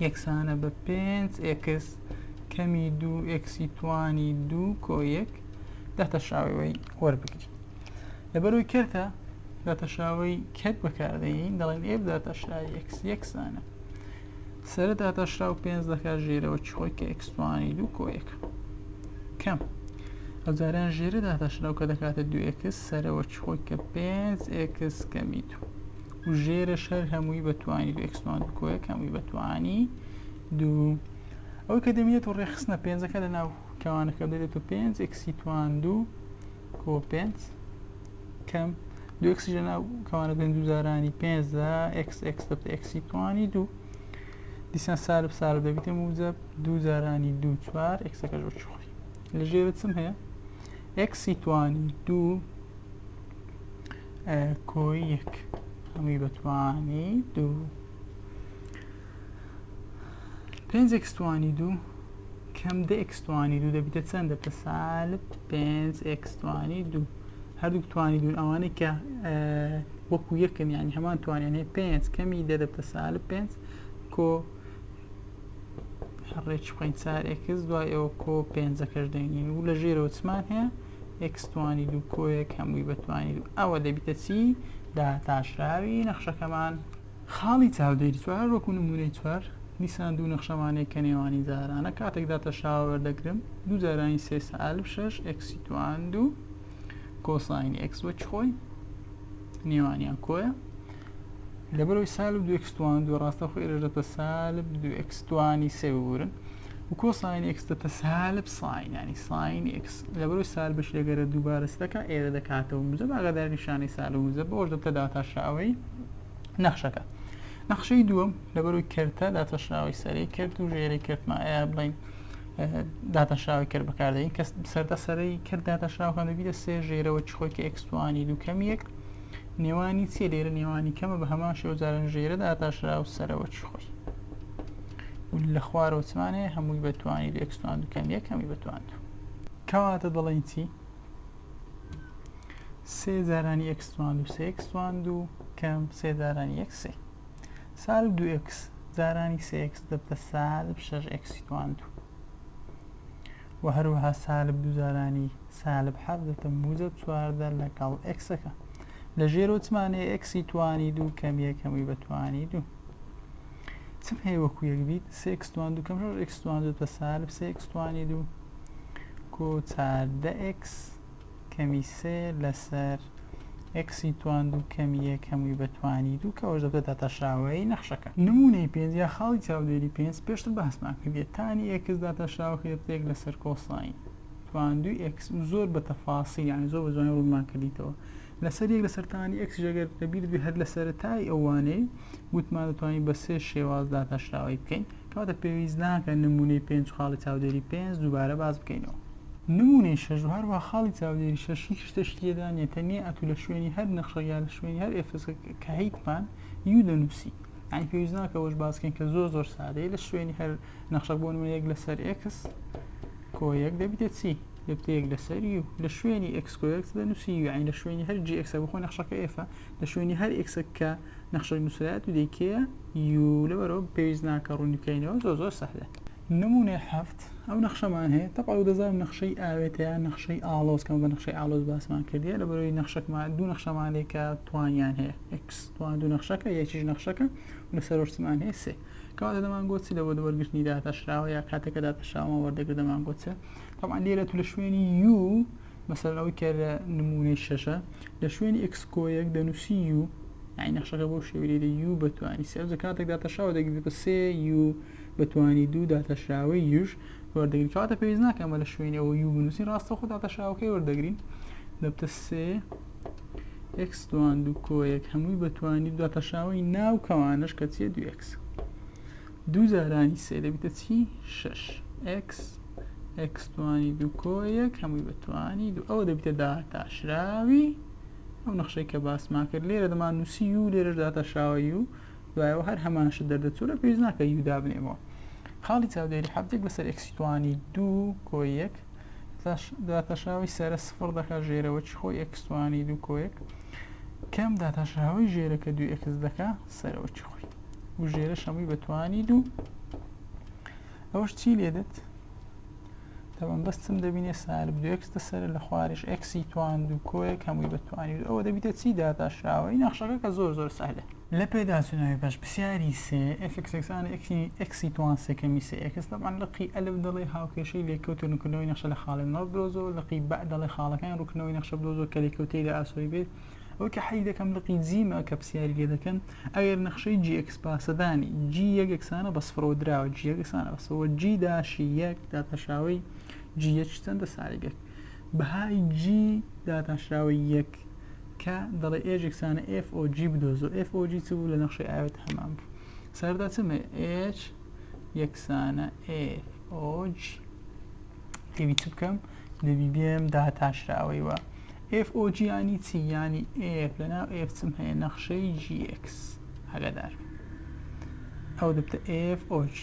یەکسانە بە 5x کەمی 2x توانی 2 کۆ 1 داتە شاوی وەربگری لەبەرەوەی کردە داتەشاوی کەت بەکاردەین دەڵێن ئێف داتەشای x یەکسانە سەرە داتەشاو 5 دەکات ژێرەوە چ خۆی کە x توانی 2 کۆ 1 کەم ئەو جاران ژێرە داتەشراو کە دەکاتە 2x سەرەوە چ خۆی کە 5x کەمی 2 و ژێرە شەر هەمووی بەتوانی 2x توانی 2 کۆ 1 هەمووی بەتوانی 2 ئەوەی کە دەمێت و ڕێخستنە 5ەکە لەناو کەوانەکە دەێت و 5x توان 2 کۆ 5 کەم 2x لەناو کەوانە بێن دوو جارانی 5 دا x دەبتە x توانی 2 دیسان سالب سالب دەبیتە موجب دوو جارانی 2 4 x بۆ چ خۆی لە ژێرە چم هەیە x توانی 2 کۆ 1 هەمووی بەتوانی 2 5x توانی 2 کەم دە x توانی 2 دەبیتە چەند دەبتە سالب 5x توانی 2 هەردوو توانی 2 ئەوانەی کە وەکو یەکن یعنی هەمان توانیان هەیە 5 کەمی دە دەبتە سالب 5 کۆ هەڕێک بخەین 4x دوای ئەوە کۆ 5ەکەش دەینین و لە ژێرەوە چمان هەیە x توانی 2 کۆ 1 هەمووی بەتوانی 2 ئەوە دەبیتە چی داتاشراوی نەخشەکەمان خاڵی چاودێری چوار وەکو نمونەی چوار دیسان دوو نەخشەمانەیە کە نێوانی جارانە کاتێک داتەشاوە وەردەگرم دوو جارانی 3 سالب 6 x توان 2 کۆساینی x وە چ خۆی نێوانیان کۆیە لەبەرەوەی سالب 2x توان 2 ڕاستە خۆی ئێرە دەبتە سالب 2x توانی 3 ببورن و کۆساینی x دەبتە سالب ساین ینی ساین x لەبەرەوەی سالبش لەگەرە دووبارە دەکا ئێرە دەکاتەوە موجب ئاگادار نیشانەی سالب موجب بەوەش دەبتە داتاشراوەی نەخشەکە نەخشەی دووەم لەبەرەوەی کەرتە داتەشراوەی سەرەی کرد و ژێرەی کردمان ئایا بڵین داتەشراوی کرد بەکاردەین کە سەرتا سەرەی کرد داتەشراوەکان دەبیتە سێ ژێرەوە چ خۆی کە x توانی 2 کەم 1 نێوانی چێ لێرە نێوانی کەمە بە هەمان شێوە جاران ژێرە داتاشراو سەرەوە چ خۆی و لە خوارەوە چمانەیە هەمووی بەتوانی 2x توان 2 کەم 1 هەمووی بەتوان 2 کەواتە دەڵێن چی سێ جارانی x توان 2 3x توان 2 کەم سێ جارانی 1 3 سالب 2x جارانی 3x دەبتە سالب 6x توان 2 و هەروەها سالب دوو جارانی سالب 7 دەبتە موجب 14 لەگەڵ xەکە لە ژێرەوە چمانەیە x توانی 2 کەم 1 هەمووی بەتوانی 2 چم هەیە وەکو یەک بیت 3x توان 2 کەم 6x توان 2 دەبتە سالب 3x توانی 2 کۆ 14x کەمی 3 لەسەر x توان 2 کەمی 1 هەمووی بەتوانی 2 کە ئەوەش دەبێت داتەشراوەی نەخشەکە نمونەی 5 یا خاڵی چاودێری 5 پێشتر بەحسمان کردێت تانی x داتەشراوەکە دەبێت لەسەر کۆساین توان 2x زۆر بە تەفاصیل یعنی زۆر بە جوانی ڕوونمان کردیتەوە لەسەر یەک لەسەر تانی x ژەگەر دەبیر بێ هەر لە سەرەتای ئەوانەی گوتمان دەتوانین بە سێ شێواز داتەشراوەی بکەین کەواتە پێویست ناکە نمونەی 5 خاڵی چاودێری 5 دووبارە باز بکەینەوە نمونەی 6 هەروە خاڵی چاودێری 6 هیچ شتێشتێدا نیە تەنیا ئەتوو لە شوێنی هەر نەخشە یا لە شوێنی هەر ئێفس کە هیتمان یو دەنووسی یعنی پێویست ناکە ئەوەش باز بکەین کە زۆر سادەیە لە شوێنی هەر نەخشە بۆ نمونە یەک لەسەر x کۆ یەک دەبیتە چی دەبتە یەک لەسەر یو لە شوێنی x کۆ یەک دەنووسی یو یعنی لە شوێنی هەر gx بخۆ نەخشەکە ئێفە لە شوێنی هەر x کە نەخشەی نووسرات و دەیکەیە یو لەبەرەوە پێویست ناکە ڕوونی بکەینەوە زۆر سەهلە نمونەی 7 ئەو نەخشەمان هەیە تەبع و دەزانم نەخشەی ئاوێتەیە نەخشەی ئاڵۆز کەم بە نەخشەی ئاڵۆز باسمان کردیە لەبەرەوەی نەخشەکمان دوو نەخشەمانەیە کە توانیان هەیە x توان دوو نەخشەکە یەکیش نەخشەکە و لەسەر ڕۆژمان هەیە سێ کەواتە دەمان گۆچی لەوە وەرگرتنی داتەشراوە یا کاتێکە داتەشراوە وەردەگرت دەمان گۆچە طبعا لێرە تو لە شوێنی u مەسەڵەن ئەوەی کە لە نمونەی 6 لە شوێنی x کۆ یەک دەنووسی u یعنی نەخشەکە بۆ شێوەیەی u بەتوانی سێ کاتێک داتەشراوە دەگرێت بە 3 u بەتوانی 2 داتەشراوەی یوش وەردەگرین کەواتە پێویست ناکە ئەمە لە شوێنی ئەوە u بنووسین ڕاستەوخۆ داتەشراوەکەی وەردەگرین دەبتە 3 x توان 2 کۆ یەک هەمووی بەتوانی داتەشراوەی ناو کەوانش کە چیە 2x دوو جارانی 3 دەبیتە چی 6 x توانی 2 کۆ یەک هەمووی بەتوانی 2 ئەوە دەبیتە داتەشراوی ئەو نەخشەی کە باسمان کرد لێرە دەمان نووسی و لێرەش داتەشراوەی و دوایەوە هەر هەمانشت دەردەچوو لە پێویست ناکە یو دابنێمەوە خاڵی چاودێری حەبتێک بەسەر x توانی 2 کۆ یەک داتەشراوەی سەرە سفر دەکات ژێرەوە چ خۆی x توانی 2 کۆ یەک کەم داتەشراوەی ژێرەکە 2x دەکات سەرەوە چ خۆی و ژێرەش هەمووی بەتوانی 2 ئەوەش چی لێدێت طبعا بەستم دەبینێ سالب 2x دەسەر لە خوارش x توان دو کۆیەک هەمووی بەتوانانی ئەوە دەبیتە چی داتاشراوەی نەخشەکە کە زۆر سەهلە لە پێداچوونەوەی باش پرسیاری سێ fxxانە x توان سێکەمی سێ طبعا لقی ئەلف دەڵێ هاوکێشەی لێکەوتنکردنەوەی نەخشە لە خاڵی نەڵ بدۆزەوە لقی بە دەڵێ خاڵەکان ڕوونکردنەوەی نەخشە بدۆزەوە کە لێکەوتەی لە ئاسۆی بێت ئەوە کە حەی دەکەم لقی جیمە کە پرسیاری لێ دەکەن ئەگەر نەخشەی gx پاسەدانی g یەکێکسانە بە سفرەوە دراوە g یەکێکسانە بەسەوە g داشی یەک داتاشراوەی g یەک چەندە سالیگەک بەهای g داتاشراوەی یەک کە دەڵێ ئێژێکسانە FOG بدۆزۆ FOG چ بوو لە نەخشەی ئاوێت هەمان بوو سەردا چمە H یەکسانە FOG دەبی چ بکەم دەبی بێم داتاشراوەی وە FOG ینی چی ینی F لەناو F چم هەیە نەخشەی GX هەگەدار ئەو دەبتە FOG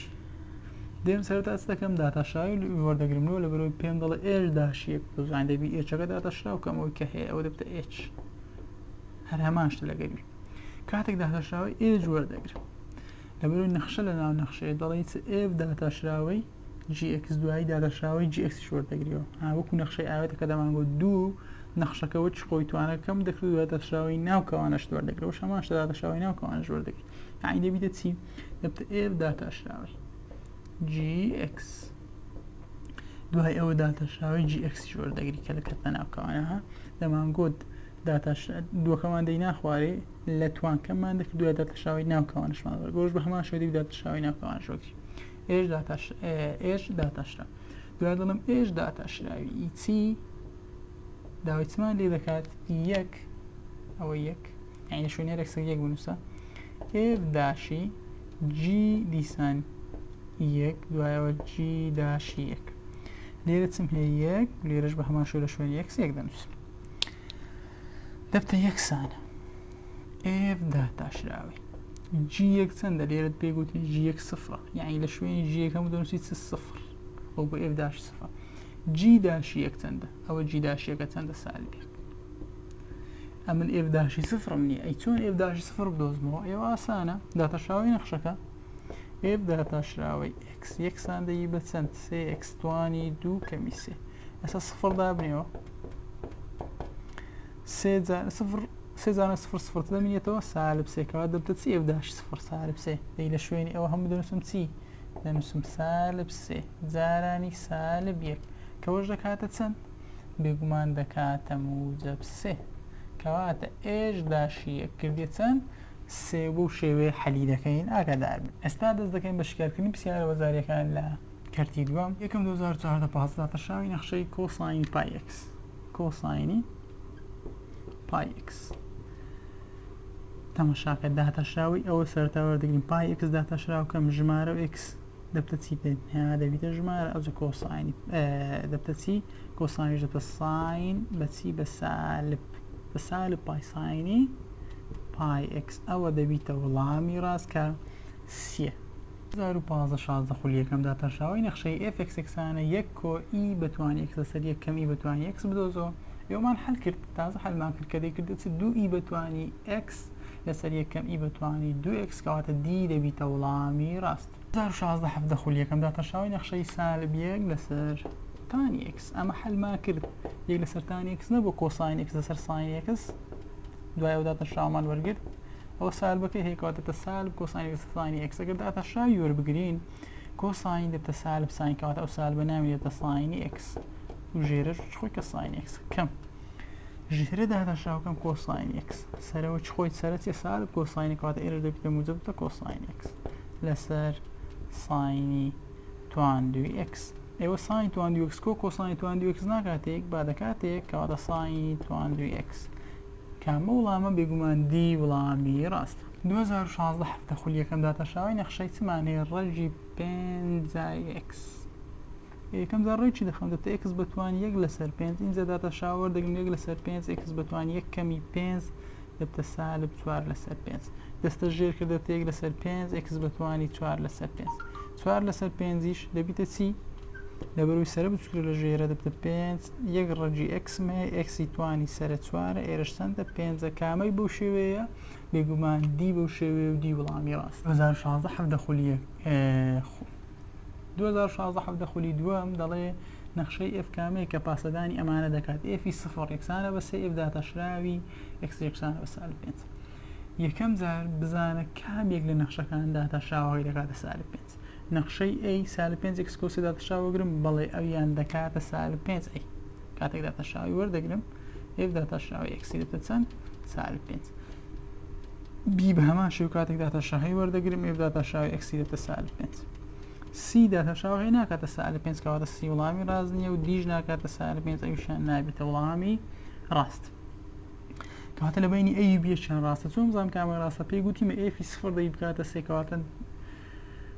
دێم سەرتا چ دەکەم داتاشراوی وەردەگرمەوە لە بەرەوەی پێم دەڵێ H داشیەک بدۆزان دەبی Hەکە داتاشراو کەم ئەوەی کە هەیە ئەوە دەبتە H هەر هەمان شتە لەگەری کاتێک داتاشراوی H وەردەگرم لە بەرەوەی نەخشە لە ناو نەخشەیە دەڵێ F داتاشراوەی GX دوایی داتاشراوەی GX وەردەگریەوە وەکو نەخشەی ئاوێتە کە دەمانگۆ دوو نەخشەکەەوە چ خۆی توانەکەم دەکرێت داتاشراوەی ناو کەوانەش وەردەگرەوە شەمان شتە داتاشراوەی ناو کەوانەش وەردەگری یعنی دەبیتە چی دەبتە F داتاشراوەی GX دوای ئەوە داتاشراوەی GX وەردەگری کە لە کەتە ناو کەوانەها دەمانگۆت دووەکەمان دەی ناخوارێ لە توانکەمان دەکرد دوای داتاشراوەی ناو کەوانەشمان گۆش بە هەمان شێوەی داتاشراوەی ناو کەوانەش وەرگری H داتاشرا دوای دڵم H داتاشراوی چی داوای چمان لێ دەکات یەک ئەوە یەک یعنی لە شوێنێ ڕێکسەر یەک بنووسە F داشی G دیسان یەک دوایەوە G داشی یەک لێرە چم هەیە یەک لێرەش بە هەمان شوێ لە شوێن یەک دەنووسم دەبتە یەکسانە F داتاشراوی G یەک چەندە لێرەت پێگوتی G یەک سفرە یعنی لە شوێنی G یەکەم دەنووسی چ سفر ئەو بۆ F داشی سفرە G داشی یەک چەندە ئەوە G داشی یەکە چەندە سالبێک ئەمن F داشی سفرم نییە ئەی چۆن F داشی سفر بدۆزمەوە ئێوە ئاسانە داتاشراوەی نەخشەکە F داتاشراوەی X یەکسان دەیی بە چەند 3x توانی دوو کەمی سێ ئەسا سفر دابنێەوە سێ جارە سفر سفر دەمێنێتەوە سالب سێکەوە دەبتە چی F داشی سفر سالب سێ دەی لە شوێنی ئەوە هەموو دەنووسم چی دەنووسم سالب سێ جارانی سالب یەک کەوەش دەکاتە چەند بێگومان دەکاتە موجب سێ کەواتە H داشی یەک کردێ چەند سێ بۆ شێوەیە حەلی دەکەین ئاگادار بن ئێستا دەست دەکەین بە شکارکردنی پرسیارە وەزاریەکان لە کەرتی دووەم یەکەم 2014 داتاشراوی نەخشەی کۆساینی پای X کۆساینی پای X تەماشاکە داتاشراوی ئەوە سەرتا وەردەگرین پای X داتاشراو کەم ژمارە و X دەبتە چی دەبیتە ژمارە ئەوجە کۆساینی دەبتە چی کۆساینیش دەبتە ساین بە چی بە سالب پای ساینی پای X ئەوە دەبیتە وەڵامی ڕاستکە سێ 2015 خولیەکەم داتاشراوی نەخشەی fxxانە یەک کۆ ئی بەتوانی X لەسەر یەک کەم ئی بەتوانی X بدۆزەوە ئێوەمان حەل کرد تازە حەلمان کرد کە دەیکردێت دوو ئی بەتوانی X لەسەر یەکەم ئی بەتوانی 2x کەواتە دی دەبیتە وەڵامی ڕاست 2016 خولیەکەم داتاشراوی نەخشەی سالب یەک لەسەر تانی X ئەمە حەلمان کرد یەک لەسەر تانی X نەبوو کۆساین X لەسەر ساین X دوای ئەو داتاشراومان وەرگرت ئەوە سالبەکەی هەیە کەواتە سالب کۆساین X ساینی X ئەگەر داتاشراوی وەربگرین کۆساین دەبتە سالب ساین کەواتە ئەو سالبە نامێتە ساینی X و ژێرەش خۆی کە ساین X کەم ژێرە داتاشراوەکەم کۆساین X سەرەوە چ خۆی سەرەتی سالب کۆساینی کەواتە ئێرە دەبیتە موجبتە کۆساین X لەسەر ساینی توان دوی X ئێوە ساین توان دوی X کۆساین توان دوی X ناکاتێک با دەکاتێک کەواتە ساینی توان دوی X کامە وڵامە بێگومان دی وڵامی ڕاستە 2016 خولیەکەم داتاشراوی نەخشەی چمان هەیە ڕەجی 5x یەکەم جار ڕێی چی دەخەم دەبتە x بەتوانی 1 لەسەر 5 اینجا داتاشراوە وەردەگرم 1 لەسەر 5x بەتوانی 1 کەمی 5 دەبتە سالب 4 لەسەر 5 دەستە ژێر کرد دەبتە 1 لەسەر 5 x بەتوانی 4 لەسەر 5 4 لەسەر 5یش دەبیتە چی لەبەروی سەرە بچووکرە لە ژێرە دەبتە 5 یەک ڕەجی x xی توانی سەرە 4 ئێرەش چەندە 5 کامەی بەو شێوەیە بێگومان دی بەو شێوێ و دی وەڵامی ڕاست 2016 خولیە 2016 خولی دووەم دەڵێ نەخشەی F کامەیە کە پاسەدانی ئەمانە دەکات F صفر یەکسانە بە 3 F داتەشراوی X یەکسانە بە سالب 5 یەکەم جار بزانە کامێک لە نەخشەکان داتەشراوەی دەکاتە سالب 5 نەخشەی A سالب 5 X کۆسی داتەشراوەگرم بەڵێ ئەویان دەکاتە سالب 5 A کاتێک داتەشراوی وەردەگرم F داتەشراوی X دەبێتە چەند سالب 5 B بە هەمان شێو کاتێک داتەشراوی وەردەگرم F داتەشراوی X دەبێتە سالب 5 C داتەشراوی ناکاتە سالب 5 کەواتە C وەڵامی ڕاست نییە و دیش ناکاتە سالب 5 ئەویشیان نابێتە وەڵامی ڕاست کەواتە لە بینی A و B چیان ڕاستە چۆن بزانم کامێک ڕاستە پێی گوتیمە F صفر دەی بکاتە 3 کەواتە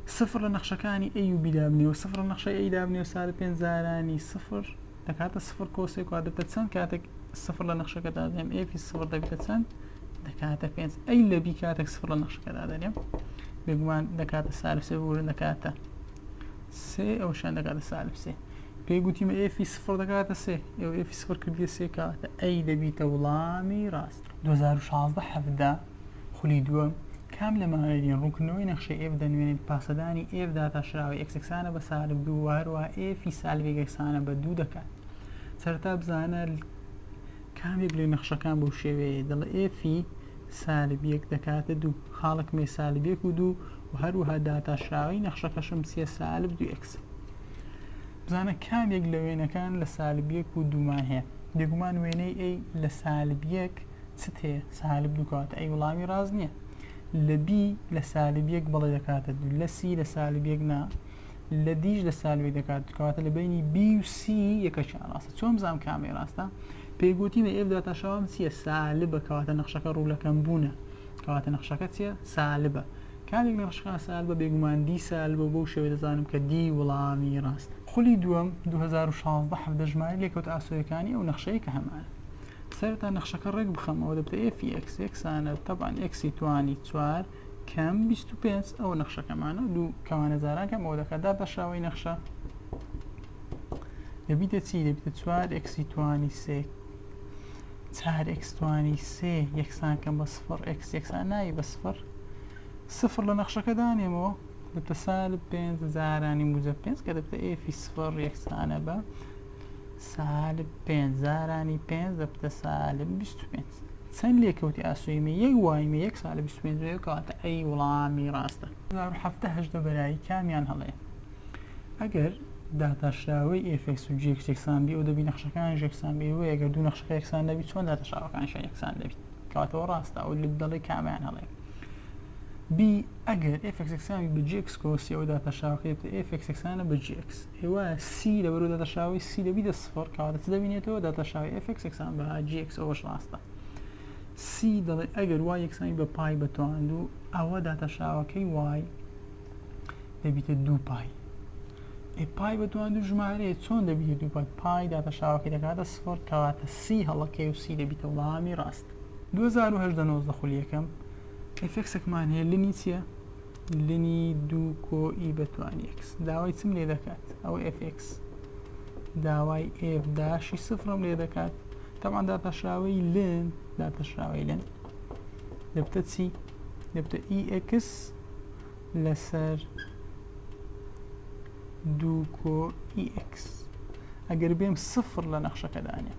صفر لە نەخشەکانی A و B دابنێەوە صفر لە نەخشەی A دابنێەوە سالب 5 زارانی صفر دەکاتە صفر کۆسێک کەواتە دەبێتە چەند کاتێک صفر لە نەخشەکەدا دەدەم F صفر دەبێتە چەند دەکاتە 5 ئەی لە B کاتێک صفر لە نەخشەکەدا دەدەم بێگومان دەکاتە سالب 3 بورن دەکاتە 3 ئەوشان دەکاتە سالب 3 پێی گوتیمە F صفر دەکاتە 3 ئێوە F صفر کردیە 3 کاتە ئەی دەبیتە وڵامی ڕاست 2016 هەفدا خولی دووەم کام لە ماوەیەدین ڕوونکردنەوەی نەخشەی F دەنوێنێت پاسەدانی F داتەشراوی X یەکسانە بە سالب 2 هەروە F سالب یەکسانە بە 2 دەکات سەرەتا بزانە کامێک لە نەخشەکان بەو شێوەیە دەڵێ F سالب 1 دەکاتە 2 خاڵکمێ سالب 1 و 2 و هەروەها داتەشراوی نەخشەکەشم چیە سالب 2X بزانە کامێک لە وێنەکان لە سالب 1 و 2 مان هەیە بێگومان وێنەی A لە سالب 1 چت هەیە سالب 2 کاتە ئەی وڵامی ڕاست نییە لە B لە سالب 1 بەڵێ دەکاتە 2 لە C لە سالب 1 نا لە دیش لە سالب 1 دەکات کەواتە لە بینی B و C یەکەشیان ڕاستە چۆن بزانم کامێک ڕاستە پێیگوتیمە F داتەشراوم چییە سالبە کەواتە نەخشەکە ڕوولەکەم بوونە کەواتە نەخشەکە چییە سالبە کامێک لە نەخشەکان سالبە بێگومان D سالبە بەو شێوەیە دەزانم کە D وڵامی ڕاستە خولی دووەم 2016 هەفدە ژمارە لێکەوت ئاسۆیەکانی ئەو نەخشەیە کە هەمانە سەرەتا نەخشەکە ڕێک بخەمەوە دەبێتە F X یەکسانە تەبان X توانی 4 کەم 25 ئەو نەخشەکەمانە دوو کەوانە زارانکەم ئەوە دەکات داتەشراوی نەخشە دەبیتە چی دەبیتە 4 X توانی 3 4 X توانی 3 یەکسان کەم بە 0 X یەکسان نایی بە 0 صفر لە نەخشەکە دانێمەوە دەبتە سالب 5 زارانی موجب 5 کە دەبتە F صفر یەکسانە بە سالب 5 زارانی 5 دەبتە سالب 25 چەند لێکەوتی ئاسوویمە یەک وایمە 1 سالب 25 کەواتە ئەی وڵامی ڕاستە 2017 بەرایی کامیان هەڵەیە ئەگەر داتەشراوەی F X و G X یەکسان بی ئەو دەبی نەخشەکان یەکسان بی و ئەگەر دوو نەخشەکە یەکسان دەبی چۆن داتەشراوەکانشیان یەکسان دەبیت کەواتەوە ڕاستە ئەو دەڵێ کامیان هەڵەیە B ئەگەر F X یەکسان بە G X کۆسی ئەو داتەشراوەکە دەبێتە F X یەکسانە بە G X ئێوە C لەبەرەوە داتەشراوەی C دەبیتە صفر کەواتە چ دەبینێتەوە داتەشراوەی F X یەکسان بە G X ئەوەش ڕاستە C دەڵێ ئەگەر Y یەکسانی بە پای بەتواند و ئەوە داتەشراوەکەی Y دەبیتە 2 پای پای بەتواند و ژمارەیە چۆن دەبیتە 2 پای پای داتەشراوەکەی دەکاتە صفر کەواتە C هەڵەکەی و C دەبیتە وڵامی ڕاست 2018 خولی یەکەم F(x)مان هەیە لنی چییە؟ لنی 2 کۆ E بەتوانی X داوای چم لێ دەکات ئەوە F(x) داوای F داشی سفرم لێ دەکات تەمان داتەشراوەی لن داتەشراوەی لن دەبتە چی؟ دەبتە EX لەسەر 2 کۆ EX ئەگەر بێم سفر لە نەخشەکەدانێ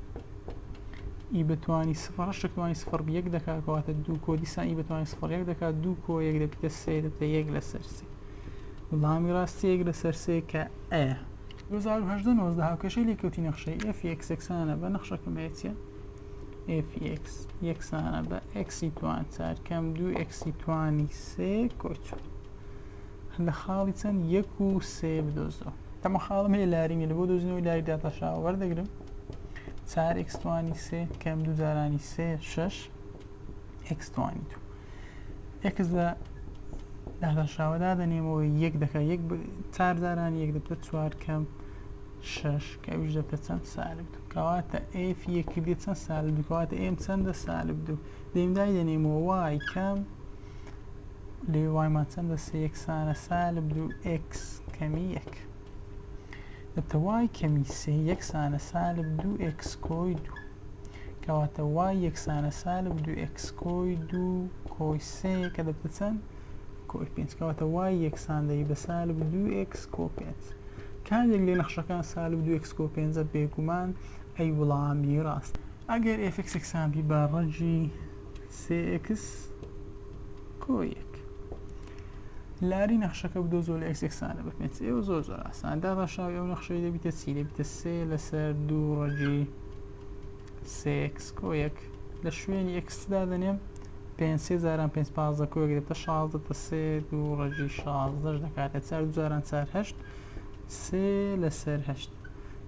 ئی بەتوانی سفر هەشت توانی سفر بە 1 دەکات کەواتە 2 کۆ دیسان ئی بەتوانی سفر 1 دەکات 2 کۆ 1 دەبێتە 3 دەبێتە 1 لەسەر 3 وڵامی ڕاستی 1 لەسەر 3 کە ئەیە 2018 هاوکێشەی لێکەوتی نەخشەی F(x) یەکسانە بە نەخشەکەم هەیە چییە؟ F(x) یەکسانە بە X توان 4 کەم 2X توانی 3 کۆی 4 لە خاڵی چەند 1 و 3 بدۆزەوە تەمە خاڵم هەیە لاریمە لە بۆ دۆزینەوەی لاری داتەشراوە وەردەگرم 4X توانی 3 کەم 2 زارانی 3 6 X توانی 2 X لە داتەشراوەدا دەنێمەوە 1 دەکات 4 زارانی 1 دەبێت 4 کەم 6 کە ئەویش دەبێت چەند سالب 2 کەواتە F یەکی دێت چەند سالب 2 کەواتە M چەندە سالب 2 دەیمدای دەنێمەوە Y کەم لێ وایمان چەندە 3 یەکسانە سالب 2 X کەمی 1 دەبتە Y کەمی 3 یەکسانە سالب 2X کۆی 2 کەواتە Y یەکسانە سالب 2X کۆی 2 کۆی 3 کە دەبتە چەند کۆی 5 کەواتە Y یەکسان دەی بە سالب 2X کۆ 5 کاتێک لێ نەخشەکان سالب 2x-5 بێگومان ئەی وەڵامی ڕاست. ئەگەر f(x) یەکسانبی بە ڕەنجی 3x کۆ1 لاری نەخشەکە بدۆزۆ لە x یەکسانە بە 5 ئێوە زۆر ئاسان دابەشاوی ئەو نەخشەی دەبیتە چی؟ دەبیتە 3 لەسەر 2 ڕەنجی 3x کۆ1 لە شوێنی x دادەنێم 5 3 5 15 کۆیەک دەبێتە 16 تا 3 2 ڕەنجی 16 دەکاتە 4 2 4 8 3 لەسەر 8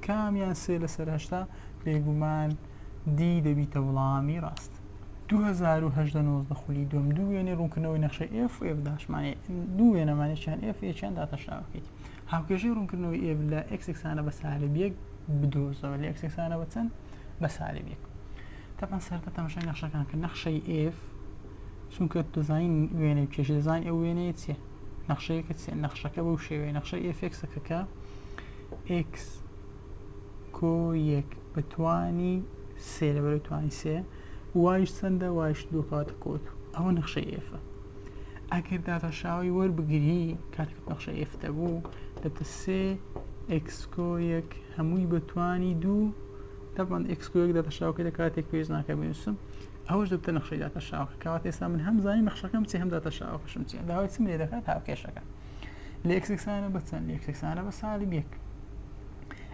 کامیان 3 لەسەر 8 بێگومان دی دەبیتە وەڵامی ڕاست. 2019 خولی دوم دوو وێنێ ڕوونکردنەوەی نەخشەی f و f داشمانێ دوو وێنەمانێکیان f یەکیان داتەشاوەکەیت. هاوکێشەی ڕوونکردنەوەی f لە x یەکسانە بە سالب 1 بدۆزەوە لە x یەکسانە بە چەند؟ بە سالب 1. تەپەن سەرەتا تەماشای نەخشەکان کە نەخشەی f چونکە دەزانین وێنەی پێش دەزانین ئەو وێنەیە چییە؟ نەخشەیەکە چییە؟ نەخشەکە بەو شێوەیە نەخشەی f(x)ەکە کە x کۆ1 بەتوانی 3 لەبەرەوەی توانی 3 وایش چەندە؟ وایش 2 کاتە کۆت ئەوە نەخشەی f. ئەگەر داتەشاوی وەربگری کاتێک نەخشەی f دەبوو دەبتە 3x کۆ1 هەمووی بەتوانی 2 طبعا x کۆیەک داتەشاوکە لە کاتێک پێویست ناکە بنووسم ئەوەش دەبتە نەخشەی داتەشاوکە کەواتە ئێستا من هەم زانیم نەخشەکەم چی هەم داتەشاوکەشم چییە داوای چم لێ دەکات هاوکێشەکە لە x یەکسانە بە چەند؟ لە x یەکسانە بە سالب 1.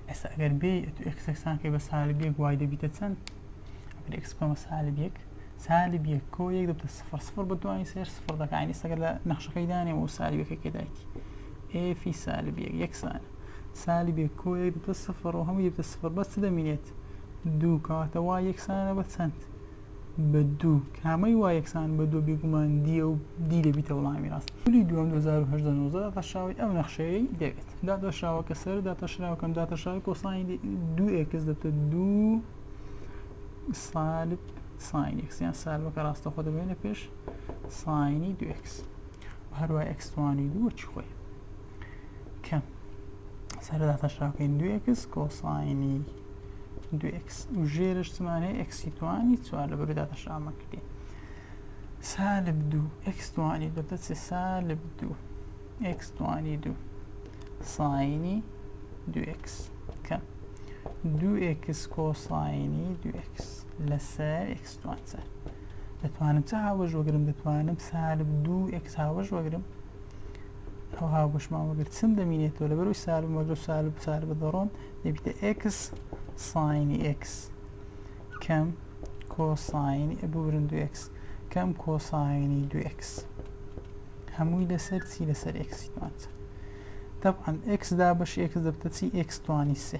ئێستا ئەگەر بێ x یەکسانکەی بە سالب 1 وای دەبیتە چەند؟ ئەگەر x بکەمە سالب 1 سالب 1 کۆیەک دەبتە 0 0 بەتوانی 3 0 دەکات ئێستا ئەگەر لە نەخشەکەی دانێم و سالب 1 دایکی f سالب 1 یەکسانە سالب 1 کۆیەک دەبتە 0 و هەمووی دەبتە 0 بەس چ دەمێنێت؟ 2 کەواتە وای یەکسانە بە چەند؟ بە 2 کامەی وای یەکسان بە 2 بێگومان دیە و دی دەبیتە وەڵامی ڕاست. خولی دووەم 2019 داتەشاوی ئەو نەخشەیەی دەوێت داتەشاوەکە سەر داتەشراوەکەم داتەشاوی کۆساینی 2x دەبتە 2 سالب ساین x یان سالبەکە ڕاستەخۆ دەبێنە پێش ساینی 2x و هەروای x توانی 2 چی خۆی کەم سەر داتەشاوەکەین 2x کۆساینی 2x و ژێرش چمان هەیە x توانی 4 لەبەرەوەی داتەشاومان کردین سالب 2 x توانی دەبتە چ؟ سالب 2 x توانی 2 ساینی 2x کەم 2x کۆساینی 2x لەسەر x توانی 4 دەتوانم چه هاوبەش وەگرم؟ دەتوانم سالب 2x هاوبەش وەگرم ئەو هاوبەشمان وەگر چم دەمینێتەوە لەبەرەوەی سالب وەگرە سالب سالب دەڕۆن دەبیتە x ساینی x کەم کۆساینی ببرن 2x کەم کۆساینی 2x هەمووی لەسەر چی؟ لەسەر x توانی 4 طبعا x دا بەشی x دەبتە چی؟ x توانی 3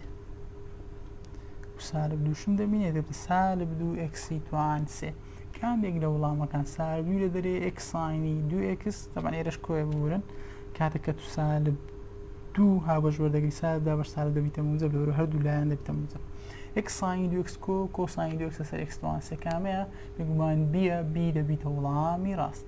سالب 2 شم دەبینێت دەبتە سالب 2x توانی 3 کامێک لە وەڵامەکان سالب 2 لە دەرێ x ساینی 2x طبعا ئێرەش کۆیە ببورن کاتێک کە تو سالب 2 هاوبەش وەردەگری سالب دا بەش سالب دەبیتە موجب لەبەرەوەی هەردوو لایەن دەبیتە موجب x ساینی 2x کۆساینی 2x لەسەر x توانی 3 کامەیە بێگومان بیە b دەبیتە وەڵامی ڕاست.